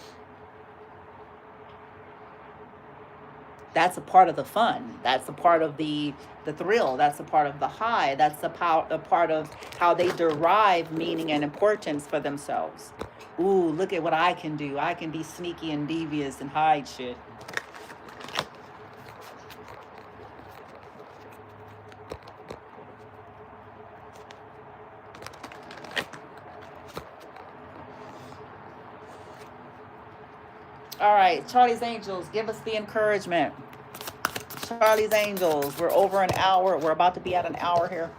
That's a part of the fun. That's a part of the thrill. That's a part of the high. That's a part of how they derive meaning and importance for themselves. Ooh, look at what I can do. I can be sneaky and devious and hide shit. All right, Charlie's Angels, give us the encouragement. Charlie's Angels, we're over an hour. We're about to be at an hour here.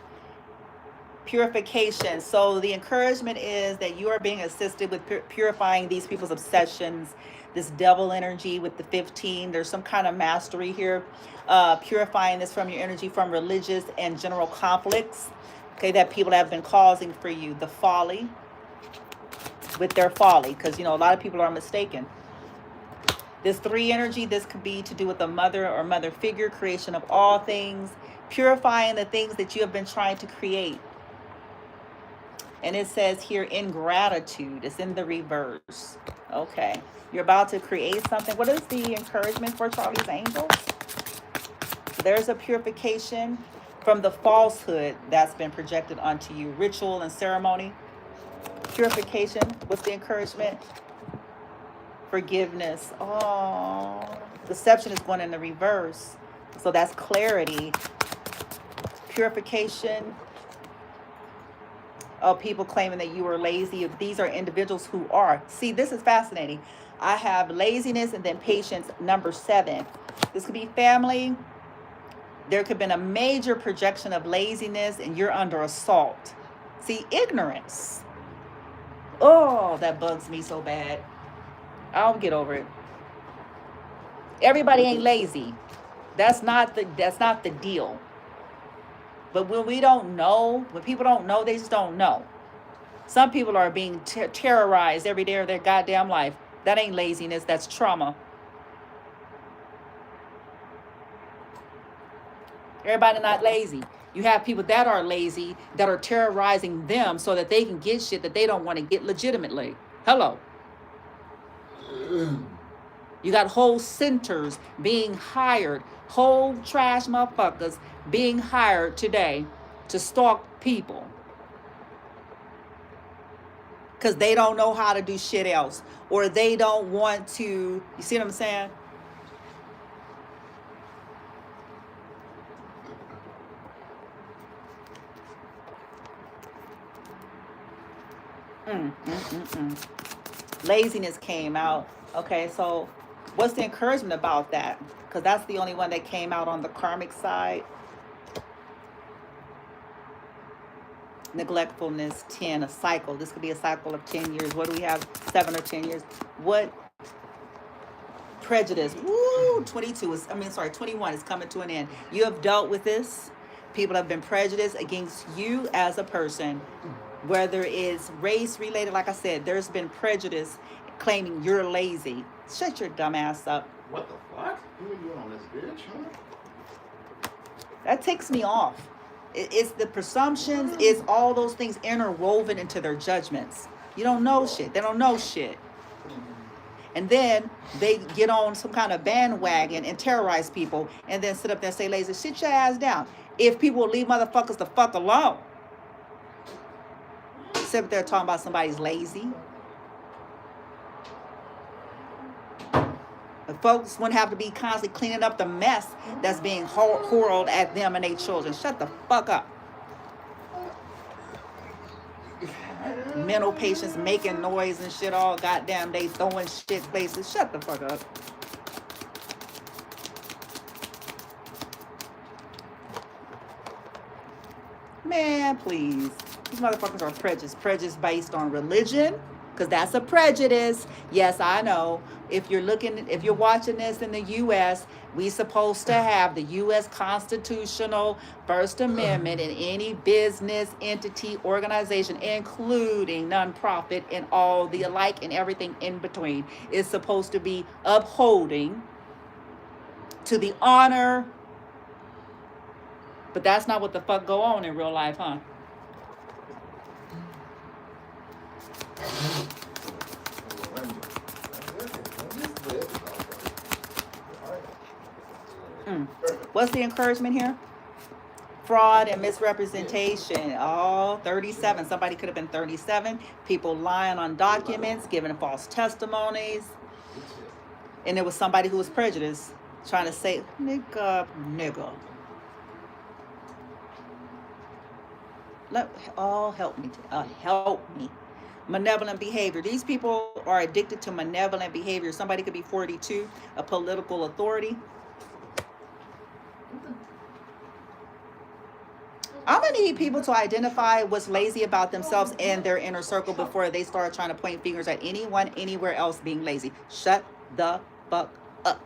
Purification. So the encouragement is that you are being assisted with purifying these people's obsessions, this devil energy with the 15. There's some kind of mastery here. Purifying this from your energy from religious and general conflicts, okay, that people have been causing for you. The folly, with their folly, because, you know, a lot of people are mistaken. This 3 energy, this could be to do with a mother or mother figure, creation of all things, purifying the things that you have been trying to create. And it says here, ingratitude. It's in the reverse. Okay. You're about to create something. What is the encouragement for Charlie's Angels? There's a purification from the falsehood that's been projected onto you. Ritual and ceremony. Purification. What's the encouragement? Forgiveness. Oh, deception is going in the reverse. So that's clarity. Purification. Oh, people claiming that you are lazy. These are individuals who are. See, this is fascinating. I have laziness and then patience, number 7. This could be family. There could have been a major projection of laziness and you're under assault. See, ignorance. Oh, that bugs me so bad. I'll get over it. Everybody ain't lazy. That's not the deal. But when we don't know, when people don't know, they just don't know. Some people are being terrorized every day of their goddamn life. That ain't laziness, that's trauma. Everybody not lazy. You have people that are lazy, that are terrorizing them so that they can get shit that they don't want to get legitimately. Hello. You got whole centers being hired, whole trash motherfuckers being hired today to stalk people because they don't know how to do shit else, or they don't want to. You see what I'm saying? Laziness came out. Okay, so what's the encouragement about that? Because that's the only one that came out on the karmic side. Neglectfulness, 10, a cycle. This could be a cycle of 10 years. What do we have? 7 or 10 years. What? Prejudice. Woo, 21 is coming to an end. You have dealt with this. People have been prejudiced against you as a person. Whether it's race related, like I said, there's been prejudice claiming you're lazy. Shut your dumb ass up. What the fuck? What are you doing on this bitch, huh? That takes me off. It's the presumptions, it's all those things interwoven into their judgments. You don't know shit. They don't know shit. And then they get on some kind of bandwagon and terrorize people and then sit up there and say lazy. Sit your ass down. If people will leave motherfuckers the fuck alone. Sit up there talking about somebody's lazy. Folks wouldn't have to be constantly cleaning up the mess that's being hurled at them and their children. Shut the fuck up. Mental patients making noise and shit all goddamn day, throwing shit places. Shut the fuck up. Man, please. These motherfuckers are prejudiced. Prejudice based on religion. Because that's a prejudice. Yes, I know. If you're watching this in the U.S., we supposed to have the U.S. Constitutional First Amendment in any business, entity, organization, including nonprofit and all the alike and everything in between, is supposed to be upholding to the honor. But that's not what the fuck go on in real life, huh? What's the encouragement here? Fraud and misrepresentation. Oh, 37. Somebody could have been 37. People lying on documents, giving false testimonies. And it was somebody who was prejudiced, trying to say, nigga. Help me. Help me. Malevolent behavior. These people are addicted to malevolent behavior. Somebody could be 42, a political authority. I'm going to need people to identify what's lazy about themselves and their inner circle before they start trying to point fingers at anyone, anywhere else being lazy. Shut the fuck up.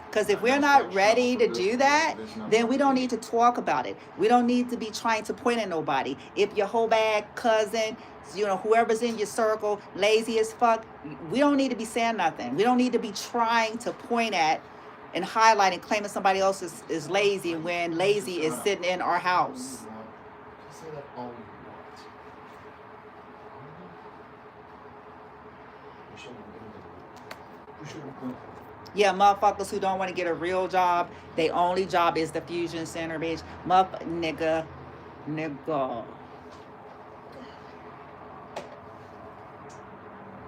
Because if we're not ready to do that, then we don't need to talk about it. We don't need to be trying to point at nobody. If your whole bag cousin, whoever's in your circle, lazy as fuck, we don't need to be saying nothing. We don't need to be trying to point at and highlight and claiming somebody else is lazy when lazy is sitting in our house. Yeah, motherfuckers who don't want to get a real job, their only job is the fusion center, bitch. Nigga.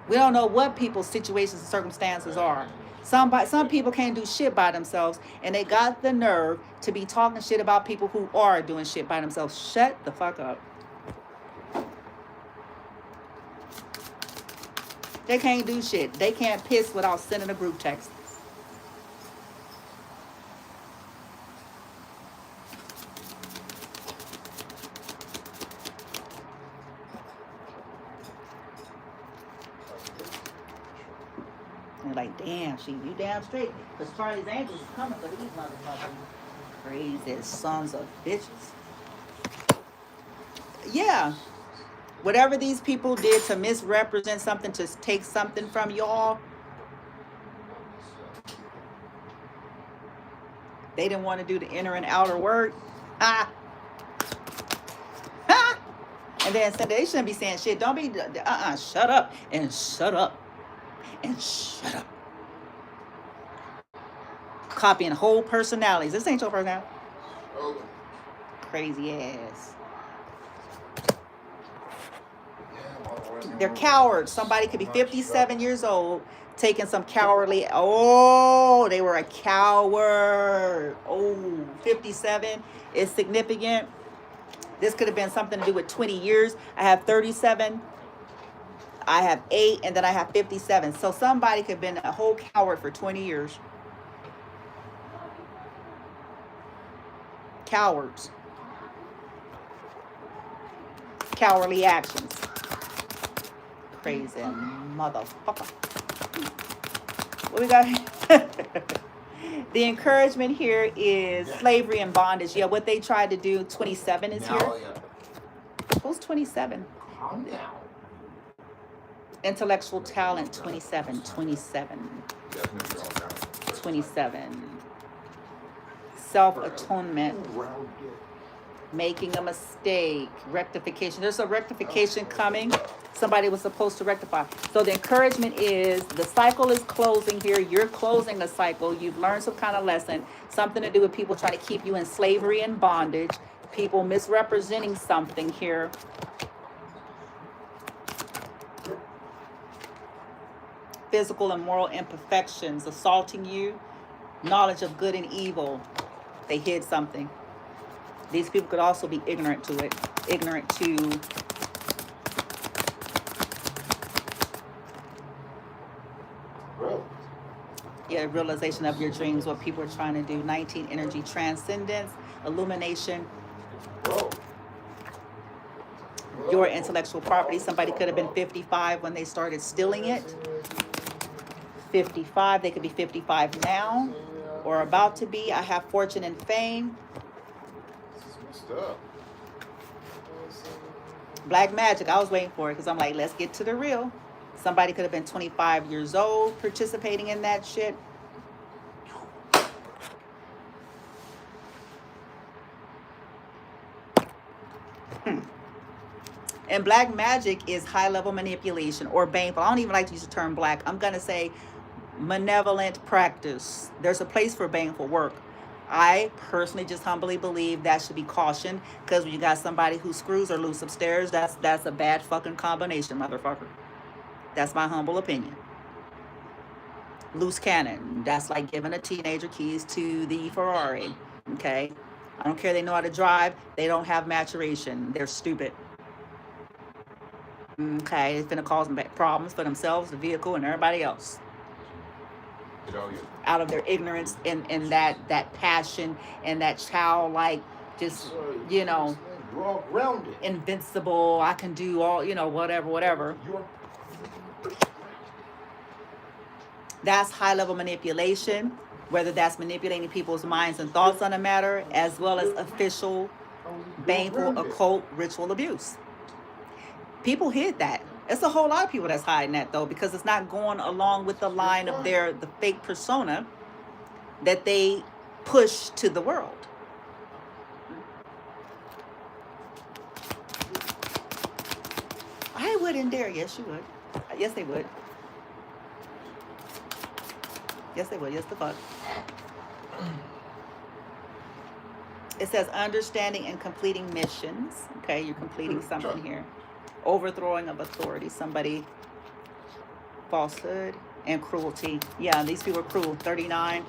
We don't know what people's situations and circumstances are. Some people can't do shit by themselves, and they got the nerve to be talking shit about people who are doing shit by themselves. Shut the fuck up. They can't do shit. They can't piss without sending a group text. And like, damn, you damn straight. Because Charlie's Angels is coming for these motherfuckers. Crazy sons of bitches. Yeah. Whatever these people did to misrepresent something, to take something from y'all, they didn't want to do the inner and outer work. And then said they shouldn't be saying shit. Don't be, shut up and shut up and shut up. Copying whole personalities. This ain't your personality. Crazy ass. They're cowards. Somebody could be 57 years old taking some cowardly. Oh, they were a coward. Oh, 57 is significant. This could have been something to do with 20 years. I have 37. I have 8, and then I have 57. So somebody could have been a whole coward for 20 years. Cowards. Cowardly actions. Crazy motherfucker. What we got here? The encouragement here is slavery and bondage. Yeah, what they tried to do. 27 is here. Who's 27? Calm down. Intellectual talent. 27. 27. 27. Self-atonement. Making a mistake. Rectification. There's a rectification coming. Somebody was supposed to rectify. So the encouragement is the cycle is closing here. You're closing a cycle. You've learned some kind of lesson. Something to do with people trying to keep you in slavery and bondage. People misrepresenting something here. Physical and moral imperfections. Assaulting you. Knowledge of good and evil. They hid something. These people could also be ignorant to it. Ignorant to... Yeah, realization of your dreams, what people are trying to do. 19, energy transcendence, illumination. Your intellectual property. Somebody could have been 55 when they started stealing it. 55, they could be 55 now or about to be. I have fortune and fame. Black magic, I was waiting for it because I'm like, let's get to the real. Somebody could have been 25 years old participating in that shit. And black magic is high-level manipulation or baneful. I don't even like to use the term black. I'm going to say malevolent practice. There's a place for baneful work. I personally just humbly believe that should be cautioned, because when you got somebody who screws or loose upstairs, that's a bad fucking combination, motherfucker. That's my humble opinion. Loose cannon. That's like giving a teenager keys to the Ferrari. Okay? I don't care they know how to drive. They don't have maturation. They're stupid. Okay? It's going to cause problems for themselves, the vehicle, and everybody else. Out of their ignorance and that passion and that childlike, just, you know, invincible, I can do all, you know, whatever. That's high-level manipulation, whether that's manipulating people's minds and thoughts on a matter, as well as official, baneful, occult, ritual abuse. People hid that. It's a whole lot of people that's hiding that, though, because it's not going along with the line of the fake persona that they push to the world. I wouldn't dare. Yes, you would. Yes, they would. Yes, they would. Yes, the fuck. It says understanding and completing missions. Okay, you're completing something here. Overthrowing of authority. Somebody, falsehood and cruelty. Yeah, these people are cruel. 39.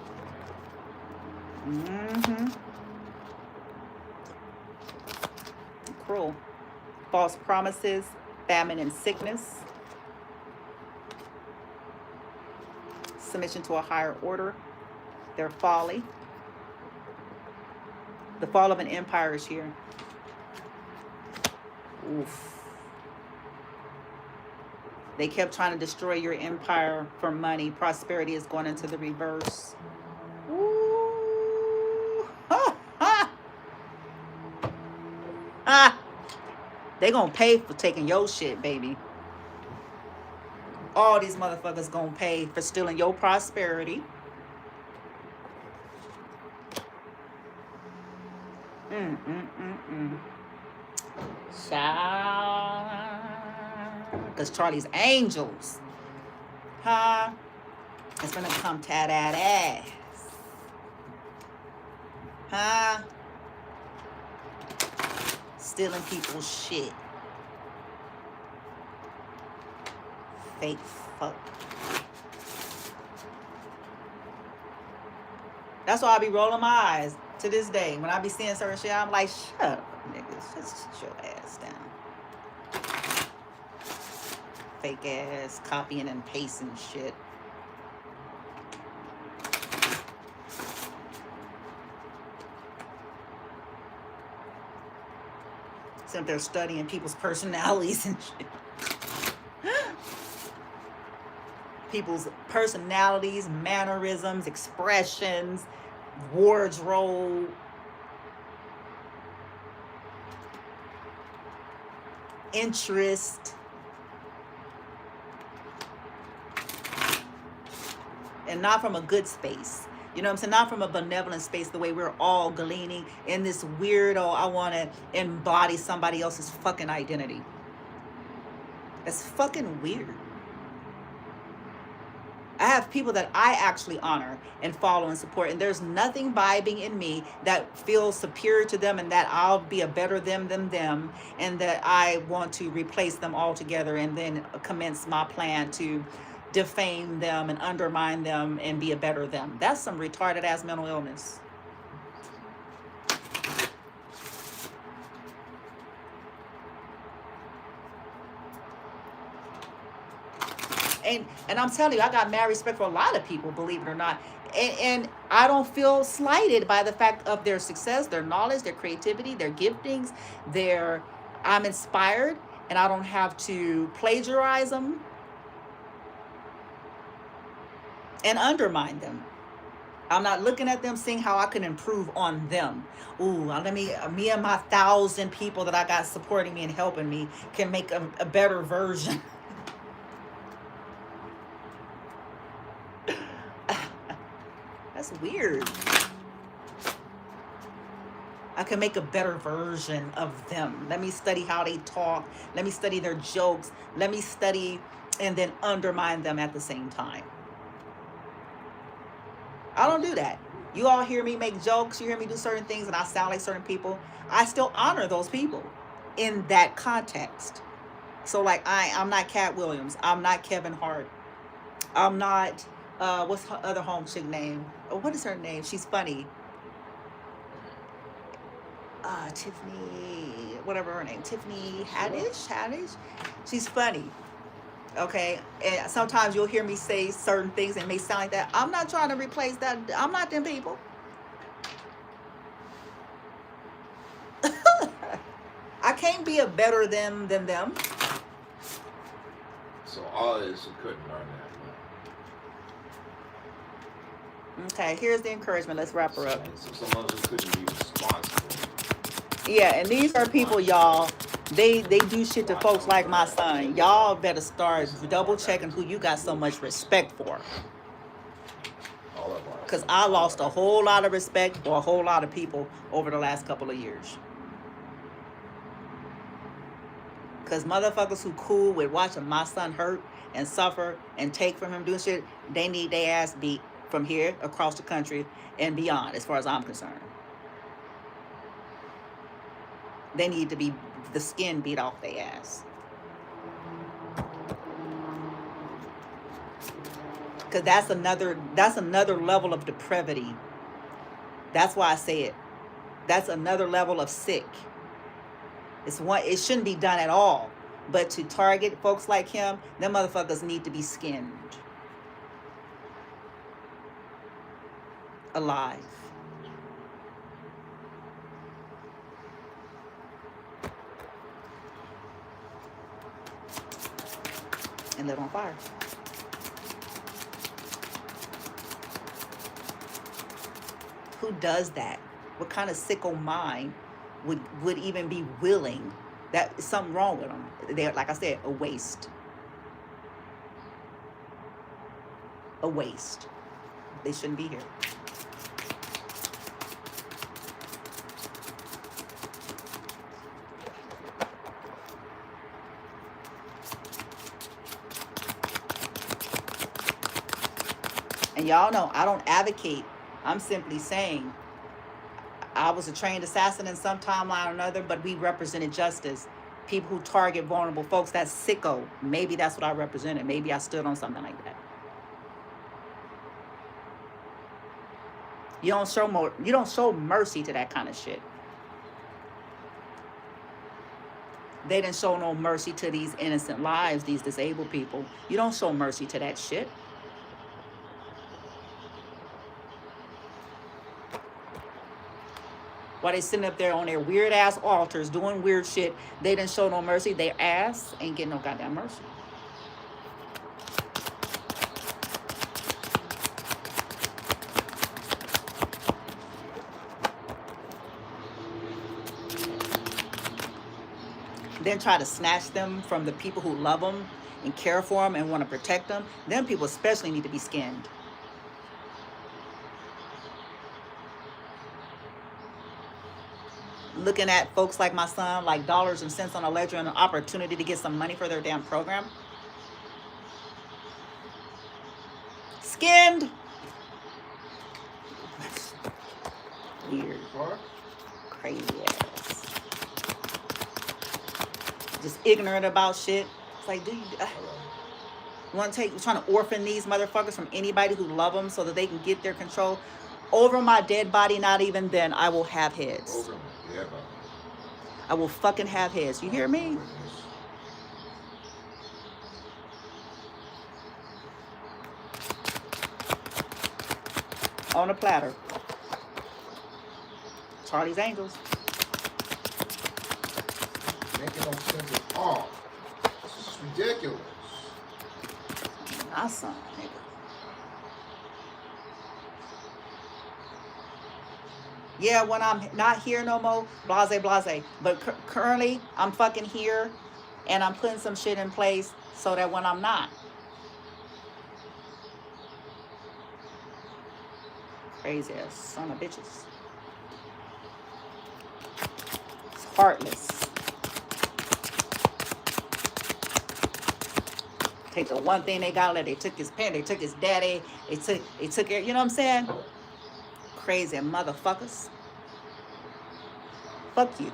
Cruel. False promises, famine and sickness. Submission to a higher order. Their folly. The fall of an empire is here. Oof. They kept trying to destroy your empire for money. Prosperity is going into the reverse. Ooh. Ha, ha. Ah. They gonna pay for taking your shit, baby. All these motherfuckers gonna pay for stealing your prosperity. Because Charlie's Angels, huh? It's gonna come to that ass, huh? Stealing people's shit. Fake fuck. That's why I be rolling my eyes to this day. When I be seeing certain shit, I'm like, shut up, niggas. Just sit your ass down. Fake ass copying and pasting shit. Except they're studying people's personalities and shit. people's personalities, mannerisms, expressions, wardrobe, interest, and not from a good space. You know what I'm saying? Not from a benevolent space, the way we're all gleaning in this weirdo, I want to embody somebody else's fucking identity. That's fucking weird. I have people that I actually honor and follow and support, and there's nothing vibing in me that feels superior to them and that I'll be a better them than them, and that I want to replace them altogether and then commence my plan to defame them and undermine them and be a better them. That's some retarded ass mental illness. And I'm telling you, I got mad respect for a lot of people, believe it or not. And I don't feel slighted by the fact of their success, their knowledge, their creativity, their giftings, I'm inspired, and I don't have to plagiarize them and undermine them. I'm not looking at them, seeing how I can improve on them. Ooh, me and my 1,000 people that I got supporting me and helping me can make a better version. That's weird. I can make a better version of them. Let me study how they talk. Let me study their jokes. Let me study and then undermine them at the same time. I don't do that. You all hear me make jokes. You hear me do certain things and I sound like certain people. I still honor those people in that context. So like I'm not Cat Williams. I'm not Kevin Hart. I'm not, what's her other home chick name? Oh, what is her name? She's funny. Tiffany, whatever her name. Tiffany Haddish. She's funny. Okay, and sometimes you'll hear me say certain things and it may sound like that. I'm not trying to replace that. I'm not them people. I can't be a better them than them. So all this you couldn't learn that. Okay, here's the encouragement. Let's wrap her up. So some of us couldn't be responsible. Yeah, and these are people, y'all. They do shit to folks like my son. Y'all better start double checking who you got so much respect for. Because I lost a whole lot of respect for a whole lot of people over the last couple of years. Because motherfuckers who cool with watching my son hurt and suffer and take from him doing shit, they need their ass beat from here across the country and beyond, as far as I'm concerned. They need to be the skin beat off their ass. Because that's another level of depravity. That's why I say it. That's another level of sick. It shouldn't be done at all. But to target folks like him, them motherfuckers need to be skinned alive. And lit on fire. Who does that? What kind of sicko mind would even be willing? That is something wrong with them. They're, like I said, a waste. A waste. They shouldn't be here. And y'all know I don't advocate. I'm simply saying I was a trained assassin in some timeline or another, but we represented justice. People who target vulnerable folks, that's sicko. Maybe that's what I represented. Maybe I stood on something like that. You don't show mercy to that kind of shit. They didn't show no mercy to these innocent lives, these disabled people. You don't show mercy to that shit. While they sitting up there on their weird ass altars doing weird shit, they didn't show no mercy. Their ass ain't getting no goddamn mercy. then try to snatch them from the people who love them and care for them and want to protect them, then people especially need to be skinned. Looking at folks like my son like dollars and cents on a ledger and an opportunity to get some money for their damn program. Skinned. Weird. Crazy ass. Just ignorant about shit. It's like, dude, you want to trying to orphan these motherfuckers from anybody who love them so that they can get their control over my dead body? Not even then. I will have heads. Over my dead body. I will fucking have heads. You hear me? On a platter. Charlie's Angels. Making no sense at all. This is ridiculous. My son, nigga. Yeah, when I'm not here no more, blase, blase. But currently, I'm fucking here, and I'm putting some shit in place so that when I'm not. Crazy ass son of bitches. It's heartless. Take the one thing they got, they took his parent, they took his daddy, they took it, you know what I'm saying? Crazy motherfuckers. Fuck you.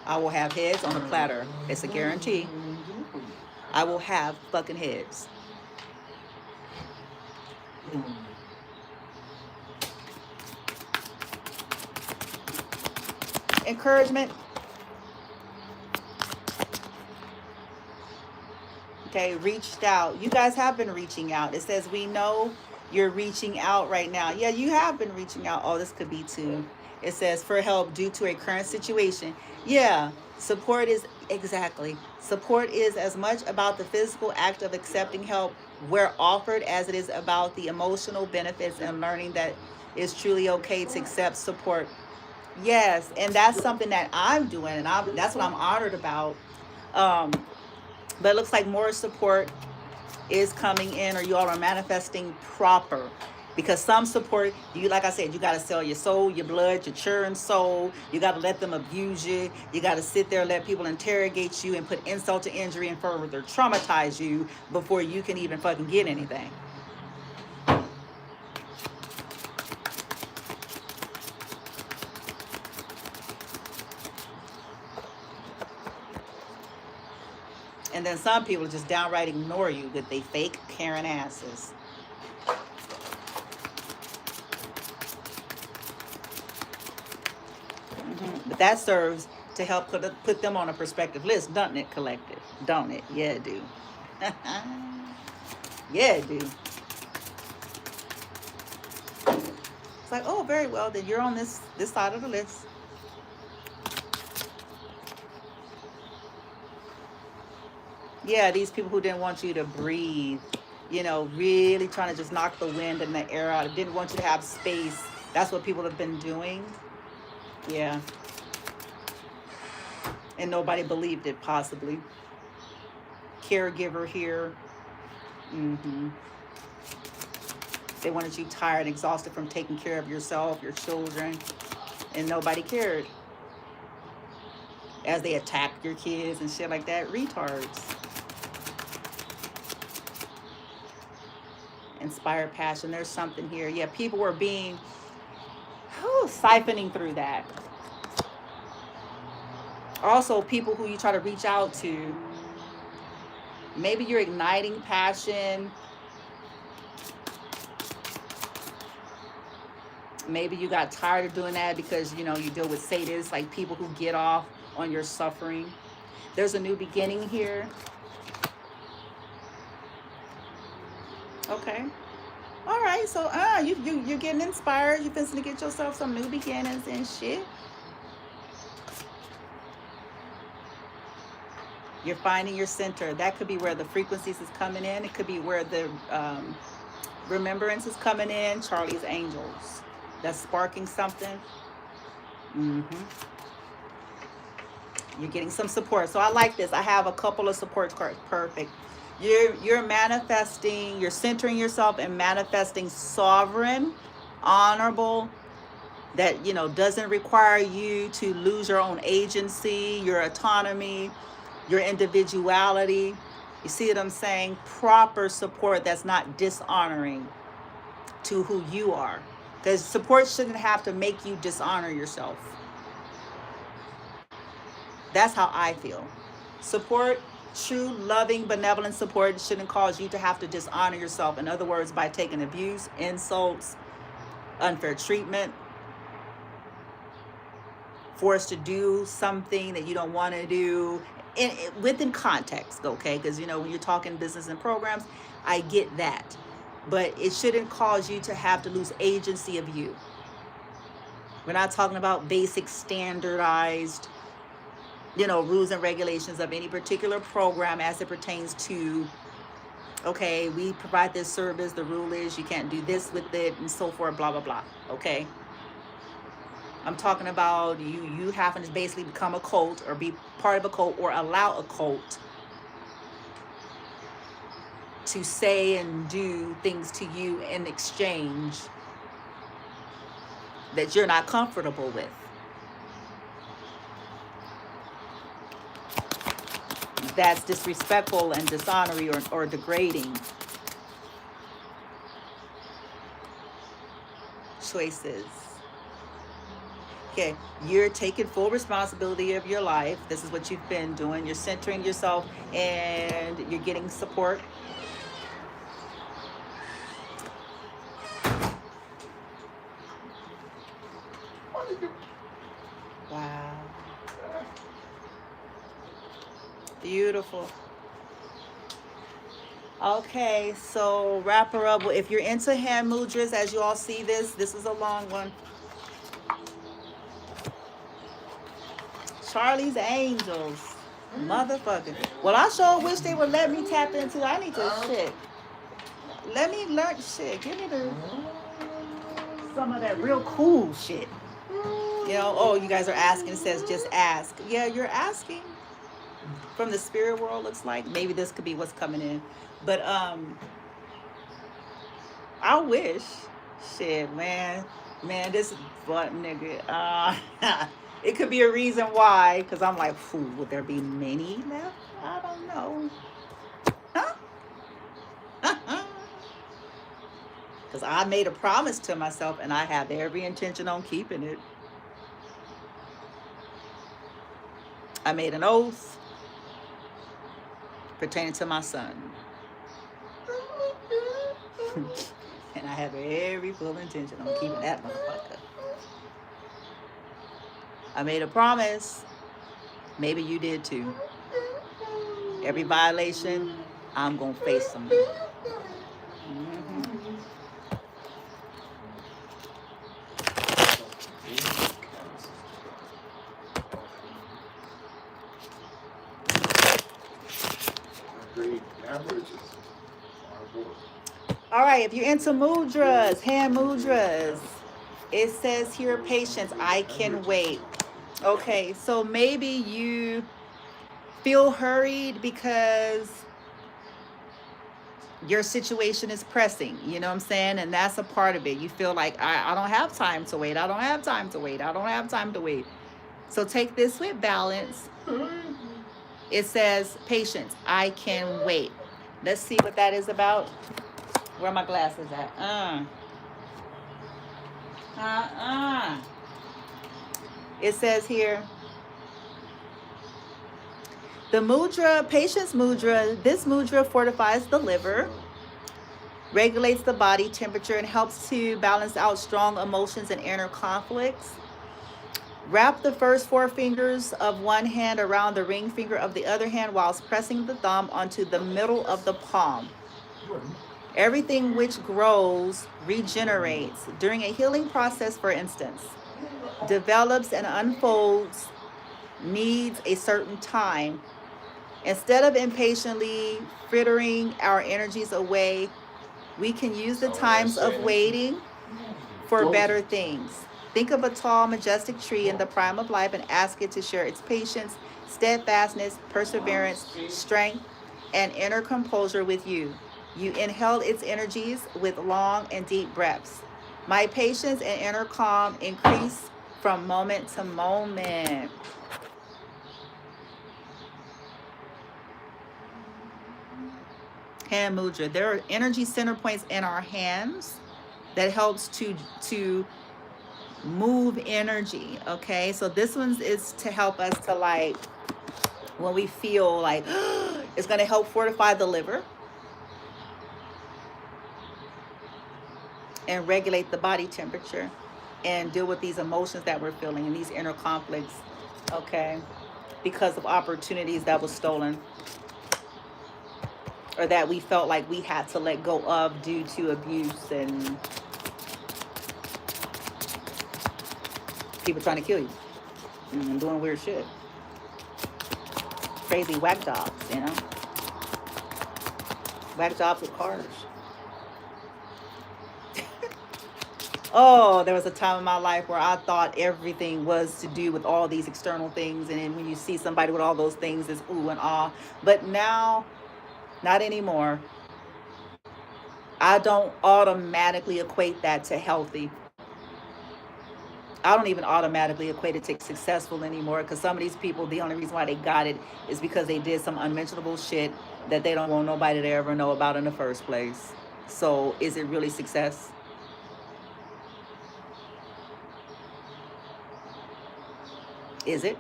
I will have heads on a platter. It's a guarantee. I will have fucking heads. Encouragement. Okay, reached out. You guys have been reaching out. It says, we know you're reaching out right now. Yeah, you have been reaching out. Oh, this could be too. It says, for help due to a current situation. Yeah, support is, exactly. Support is as much about the physical act of accepting help where offered as it is about the emotional benefits and learning that it's truly okay to accept support. Yes, and that's something that I'm doing, and that's what I'm honored about. But it looks like more support is coming in, or you all are manifesting proper. Because some support, you, like I said, you got to sell your soul, your blood, your churn soul. You got to let them abuse you. You got to sit there and let people interrogate you and put insult to injury and further traumatize you before you can even fucking get anything. And then some people just downright ignore you with they fake Karen asses. But that serves to help put them on a perspective list, doesn't it, collective? Don't it? Yeah, it do. Yeah, it do. It's like, oh, very well, then you're on this side of the list. Yeah, these people who didn't want you to breathe, you know, really trying to just knock the wind and the air out. Didn't want you to have space. That's what people have been doing. Yeah. And nobody believed it, possibly. Caregiver here. They wanted you tired and exhausted from taking care of yourself, your children, and nobody cared. As they attacked your kids and shit like that. Retards. Inspired passion. There's something here. Yeah, people were being siphoning through that. Also, people who you try to reach out to, maybe you're igniting passion. Maybe you got tired of doing that because, you know, you deal with sadists, like people who get off on your suffering. There's a new beginning here. Okay. All right. So, you're getting inspired. You're fixing to get yourself some new beginnings and shit. You're finding your center. That could be where the frequencies is coming in. It could be where the remembrance is coming in. Charlie's Angels. That's sparking something. You're getting some support. So I like this. I have a couple of support cards. Perfect. You're manifesting, you're centering yourself and manifesting sovereign, honorable, that, you know, doesn't require you to lose your own agency, your autonomy, your individuality. You see what I'm saying? Proper support that's not dishonoring to who you are. Because support shouldn't have to make you dishonor yourself. That's how I feel. Support, true, loving, benevolent support shouldn't cause you to have to dishonor yourself. In other words, by taking abuse, insults, unfair treatment, forced to do something that you don't want to do, within context, okay? Because, you know, when you're talking business and programs, I get that. But it shouldn't cause you to have to lose agency of you. We're not talking about basic standardized, you know, rules and regulations of any particular program as it pertains to, okay, we provide this service, the rule is you can't do this with it, and so forth, blah, blah, blah, okay? I'm talking about you having to basically become a cult or be part of a cult or allow a cult to say and do things to you in exchange that you're not comfortable with. That's disrespectful and dishonoring or degrading choices. Okay, you're taking full responsibility of your life. This is what you've been doing. You're centering yourself and you're getting support. Wow. Beautiful. Okay, so wrap her up. If you're into hand mudras, as you all see this is a long one. Charlie's Angels. Motherfucker. Well, I sure wish they would let me tap into. I need to shit. Let me learn shit. Give me some of that real cool shit. You know, oh, you guys are asking. It says just ask. Yeah, you're asking. From the spirit world, looks like. Maybe this could be what's coming in. But I wish. Shit, man. Man, this is butt nigga. It could be a reason why, because I'm like, fool, would there be many left? I don't know. Huh? Because I made a promise to myself, and I have every intention on keeping it. I made an oath pertaining to my son. And I have every full intention on keeping that motherfucker. I made a promise. Maybe you did too. Every violation, I'm going to face them. All right, if you're into mudras, hand mudras, it says here, patience, I can wait. Okay, so maybe you feel hurried because your situation is pressing, you know what I'm saying? And that's a part of it. You feel like, I don't have time to wait. I don't have time to wait. I don't have time to wait. So take this with balance. It says, patience, I can wait. Let's see what that is about. Where are my glasses at? It says here, the mudra, patience mudra, this mudra fortifies the liver, regulates the body temperature, and helps to balance out strong emotions and inner conflicts. Wrap the first 4 fingers of one hand around the ring finger of the other hand whilst pressing the thumb onto the middle of the palm. Everything which grows regenerates. During a healing process, for instance, develops and unfolds, needs a certain time. Instead of impatiently frittering our energies away We can use the times of waiting for better things. Think of a tall, majestic tree in the prime of life and ask it to share its patience, steadfastness, perseverance, strength, and inner composure with you. You inhale its energies with long and deep breaths. My patience and inner calm increase from moment to moment. Hand mudra. There are energy center points in our hands that helps to move energy. Okay, so this one is to help us to, like, when we feel like it's going to help fortify the liver and regulate the body temperature and deal with these emotions that we're feeling and these inner conflicts, okay, because of opportunities that was stolen or that we felt like we had to let go of due to abuse and people trying to kill you and doing weird shit. Crazy whack jobs, you know? Whack jobs with cars. Oh, there was a time in my life where I thought everything was to do with all these external things. And then when you see somebody with all those things, it's ooh and ah. But now, not anymore. I don't automatically equate that to healthy. I don't even automatically equate it to successful anymore, because some of these people, the only reason why they got it is because they did some unmentionable shit that they don't want nobody to ever know about in the first place. So is it really success? Is it?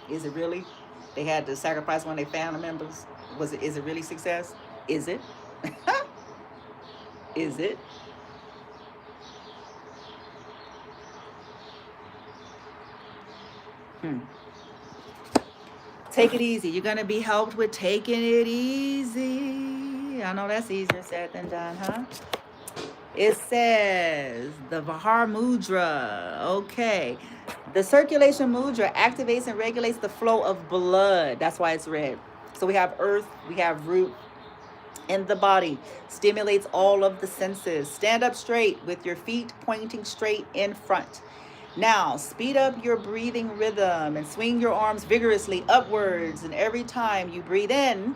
Is it really? They had to sacrifice one of their family members. Is it really success? Is it? Is it? Take it easy. You're going to be helped with taking it easy. I know that's easier said than done, huh? It says the Vihar Mudra. Okay. The circulation mudra activates and regulates the flow of blood. That's why it's red. So we have earth, we have root in the body. Stimulates all of the senses. Stand up straight with your feet pointing straight in front. Now, speed up your breathing rhythm and swing your arms vigorously upwards. And every time you breathe in,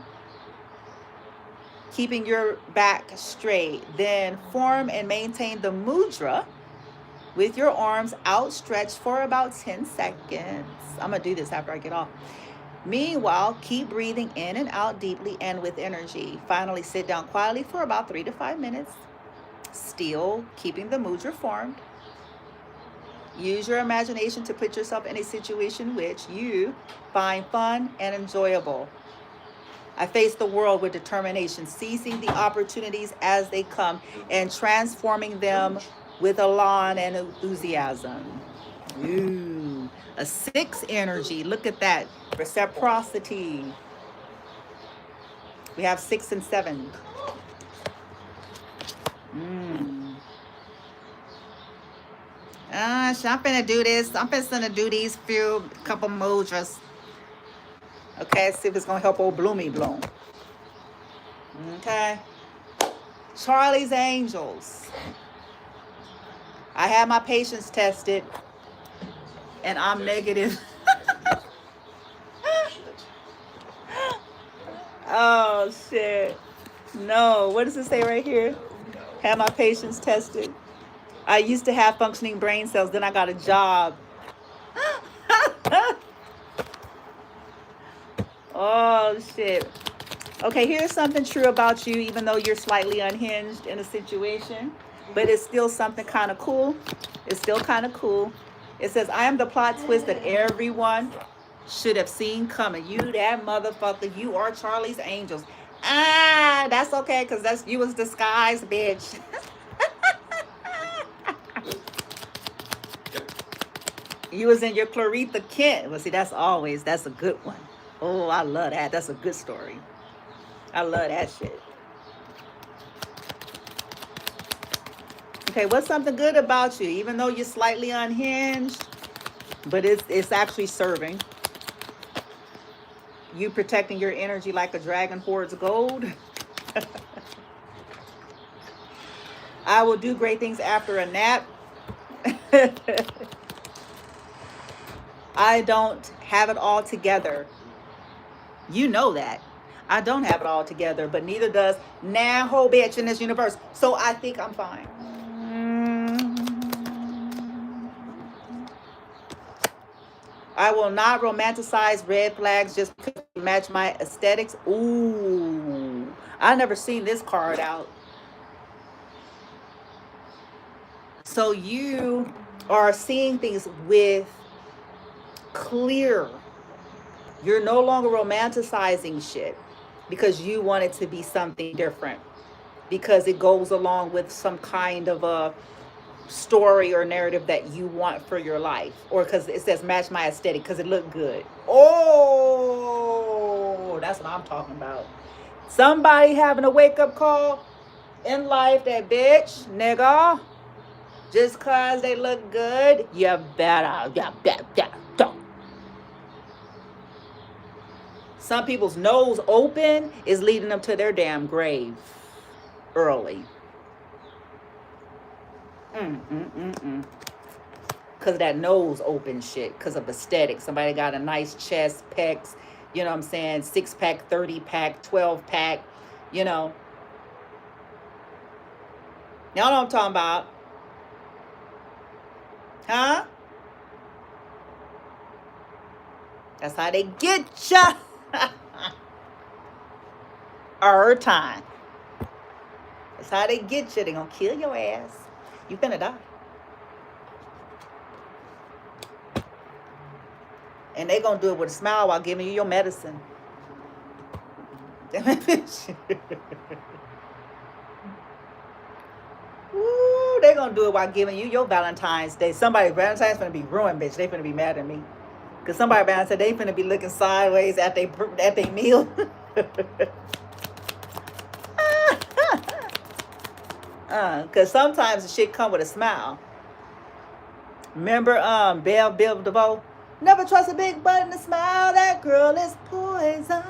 keeping your back straight, then form and maintain the mudra with your arms outstretched for about 10 seconds. I'm going to do this after I get off. Meanwhile, keep breathing in and out deeply and with energy. Finally, sit down quietly for about 3 to 5 minutes, still keeping the mudra formed. Use your imagination to put yourself in a situation which you find fun and enjoyable. I face the world with determination, seizing the opportunities as they come and transforming them with elan and enthusiasm. Ooh, a 6 energy. Look at that. Reciprocity. We have 6 and 7. I'm finna do this. I'm finna do these couple mudras. Okay, see if it's gonna help old Bloomy Bloom. Okay. Charlie's Angels. I had my patience tested and I'm negative. Oh shit. No, what does it say right here? Had my patience tested. I used to have functioning brain cells, then I got a job. Oh shit. Okay, here's something true about you, even though you're slightly unhinged in a situation, but it's still something kind of cool. It's still kind of cool. It says, I am the plot twist that everyone should have seen coming. You that motherfucker, you are Charlie's Angels. Ah, that's okay, because that's you was disguised, bitch. You was in your Clarita Kent. Well, see, that's a good one. Oh, I love that. That's a good story. I love that shit. Okay, what's something good about you? Even though you're slightly unhinged, but it's actually serving. You protecting your energy like a dragon hoards gold. I will do great things after a nap. I don't have it all together. You know that. I don't have it all together, but neither does now whole bitch in this universe. So I think I'm fine. I will not romanticize red flags just because they match my aesthetics. Ooh, I never seen this card out. So you are seeing things with clear. You're no longer romanticizing shit because you want it to be something different, because it goes along with some kind of a story or narrative that you want for your life, or because it says match my aesthetic because it looked good. Oh, that's what I'm talking about. Somebody having a wake-up call in life that bitch, nigga, just cause they look good, you better. Some people's nose open is leading them to their damn grave early. Because of that nose open shit, because of aesthetic. Somebody got a nice chest, pecs, you know what I'm saying, 6-pack, 30-pack, 12-pack, you know. Y'all know what I'm talking about. Huh? That's how they get ya. Every time. That's how they get you. They gonna kill your ass. You finna die. And they gonna do it with a smile while giving you your medicine. Ooh, they gonna do it while giving you your Valentine's Day. Somebody Valentine's finna be ruined, bitch. They finna be mad at me. Cause somebody Valentine's Day, they finna be looking sideways at they meal. Cause sometimes the shit come with a smile. Remember Bill DeVoe? Never trust a big butt and a smile. That girl is poison.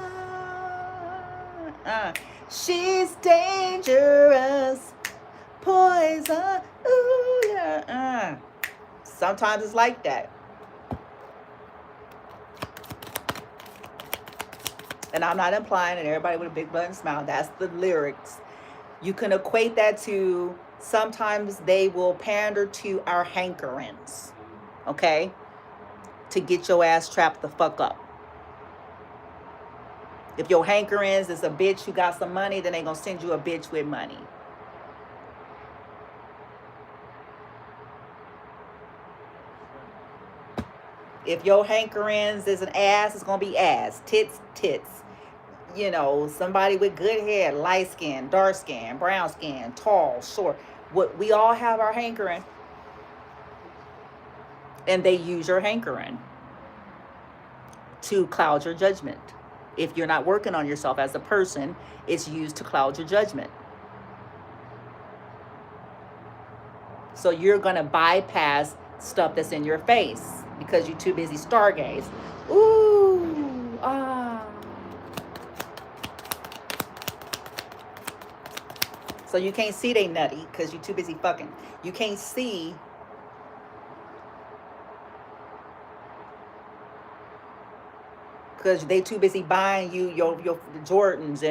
She's dangerous. Poison. Ooh, yeah. Sometimes it's like that. And I'm not implying that everybody with a big butt and smile. That's the lyrics. You can equate that to sometimes they will pander to our hankerings. Okay? To get your ass trapped the fuck up. If your hankerings is a bitch who got some money, then they gonna send you a bitch with money. If your hankerings is an ass, it's gonna be ass. Tits. You know, somebody with good hair, light skin, dark skin, brown skin, tall, short. What we all have our hankering. And they use your hankering to cloud your judgment. If you're not working on yourself as a person, it's used to cloud your judgment. So you're going to bypass stuff that's in your face because you're too busy stargaze. Ooh, So you can't see they nutty because you're too busy fucking. You can't see because they too busy buying you your Jordans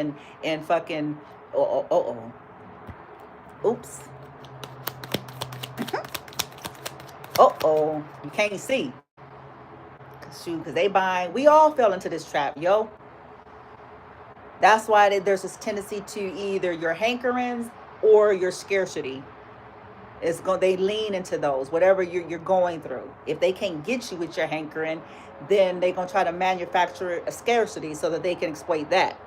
and fucking oops. You can't see. Because they buying. We all fell into this trap, yo. That's why there's this tendency to either your hankerings or your scarcity. They lean into those, whatever you're going through. If they can't get you with your hankering, then they're going to try to manufacture a scarcity so that they can exploit that.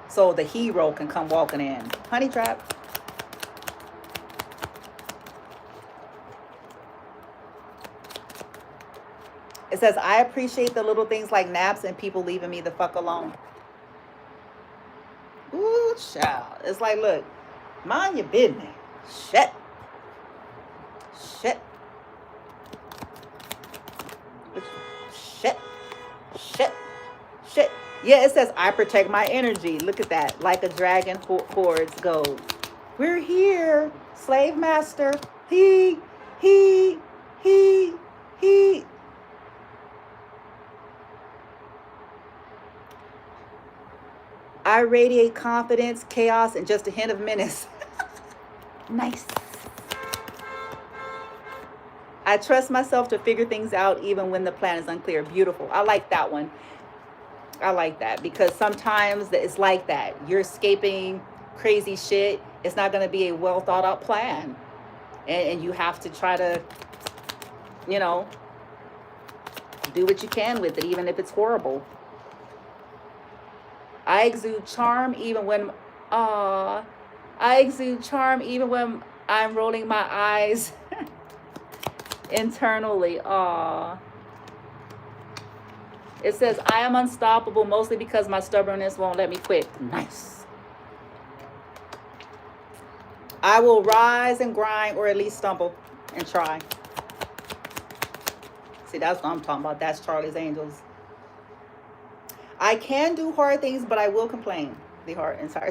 So the hero can come walking in. Honey trap. It says, I appreciate the little things like naps and people leaving me the fuck alone. Ooh, child. It's like, look, mind your business. Shit. Yeah, it says, I protect my energy. Look at that. Like a dragon hoards gold. We're here. Slave master. He. I radiate confidence, chaos, and just a hint of menace. Nice. I trust myself to figure things out even when the plan is unclear. Beautiful. I like that one. I like that because sometimes it's like that. You're escaping crazy shit. It's not going to be a well thought out plan. And you have to try to, you know, do what you can with it, even if it's horrible. I exude charm even when, I exude charm even when I'm rolling my eyes internally. It says, I am unstoppable mostly because my stubbornness won't let me quit. Nice. I will rise and grind, or at least stumble and try. See, that's what I'm talking about. That's Charlie's Angels. I can do hard things, but I will complain. The hard and sorry.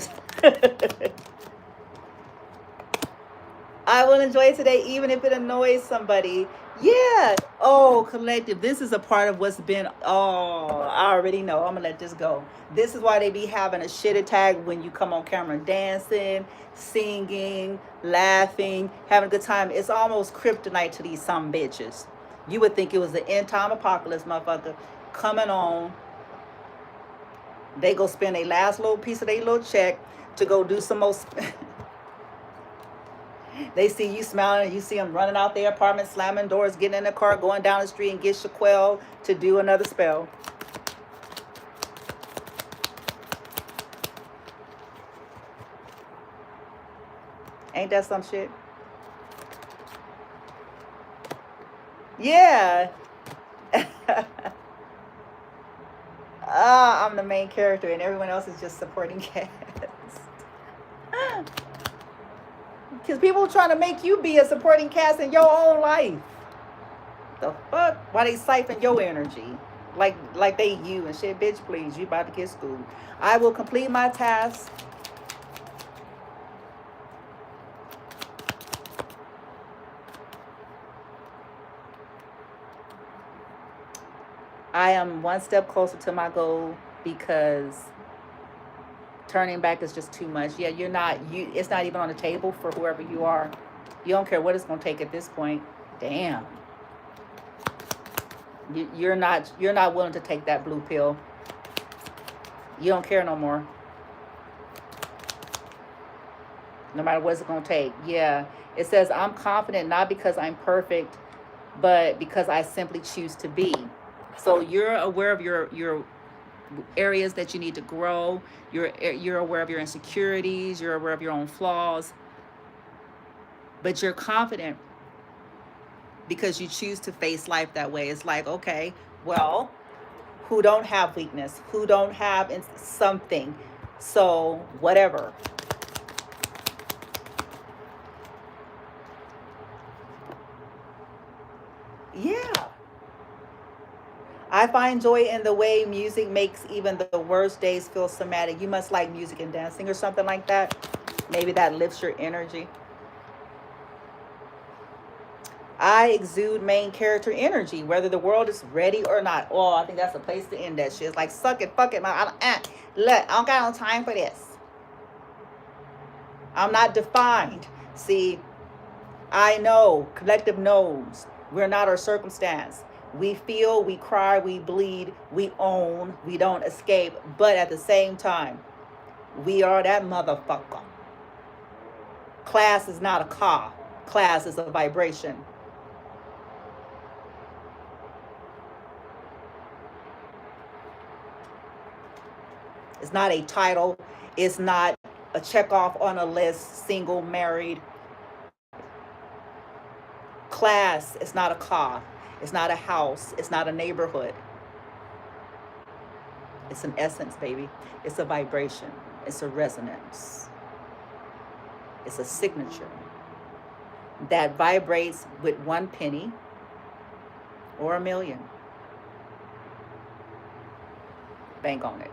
I will enjoy today, even if it annoys somebody. Yeah. Oh, collective. This is a part of what's been. Oh, I already know. I'm going to let this go. This is why they be having a shit attack when you come on camera dancing, singing, laughing, having a good time. It's almost kryptonite to these some bitches. You would think it was the end time apocalypse, motherfucker, coming on. They go spend a last little piece of their little check to go do some more. They see you smiling, and you see them running out their apartment, slamming doors, getting in the car, going down the street and get Shaquelle to do another spell. Ain't that some shit? Yeah. I'm the main character and everyone else is just supporting cast. Because people trying to make you be a supporting cast in your own life. The fuck? Why they siphon your energy? Like they you and shit. Bitch, please. You about to get schooled. I will complete my task. I am one step closer to my goal because turning back is just too much. Yeah, it's not even on the table for whoever you are. You don't care what it's going to take at this point. Damn. You're not willing to take that blue pill. You don't care no more. No matter what it's going to take. Yeah. It says, I'm confident not because I'm perfect, but because I simply choose to be. So you're aware of your areas that you need to grow. You're aware of your insecurities. You're aware of your own flaws. But you're confident because you choose to face life that way. It's like, okay, well, who don't have weakness? Who don't have something? So whatever. Yeah. I find joy in the way music makes even the worst days feel somatic. You must like music and dancing or something like that. Maybe that lifts your energy. I exude main character energy, whether the world is ready or not. Oh, I think that's a place to end that shit. It's like, suck it, fuck it. Look, I don't got no time for this. I'm not defined. See, I know, collective knows. We're not our circumstance. We feel, we cry, we bleed, we own, we don't escape. But at the same time, we are that motherfucker. Class is not a car. Class is a vibration. It's not a title. It's not a check off on a list, single, married. Class is not a car. It's not a house. It's not a neighborhood. It's an essence, baby. It's a vibration. It's a resonance. It's a signature that vibrates with 1 penny or 1 million. Bank on it.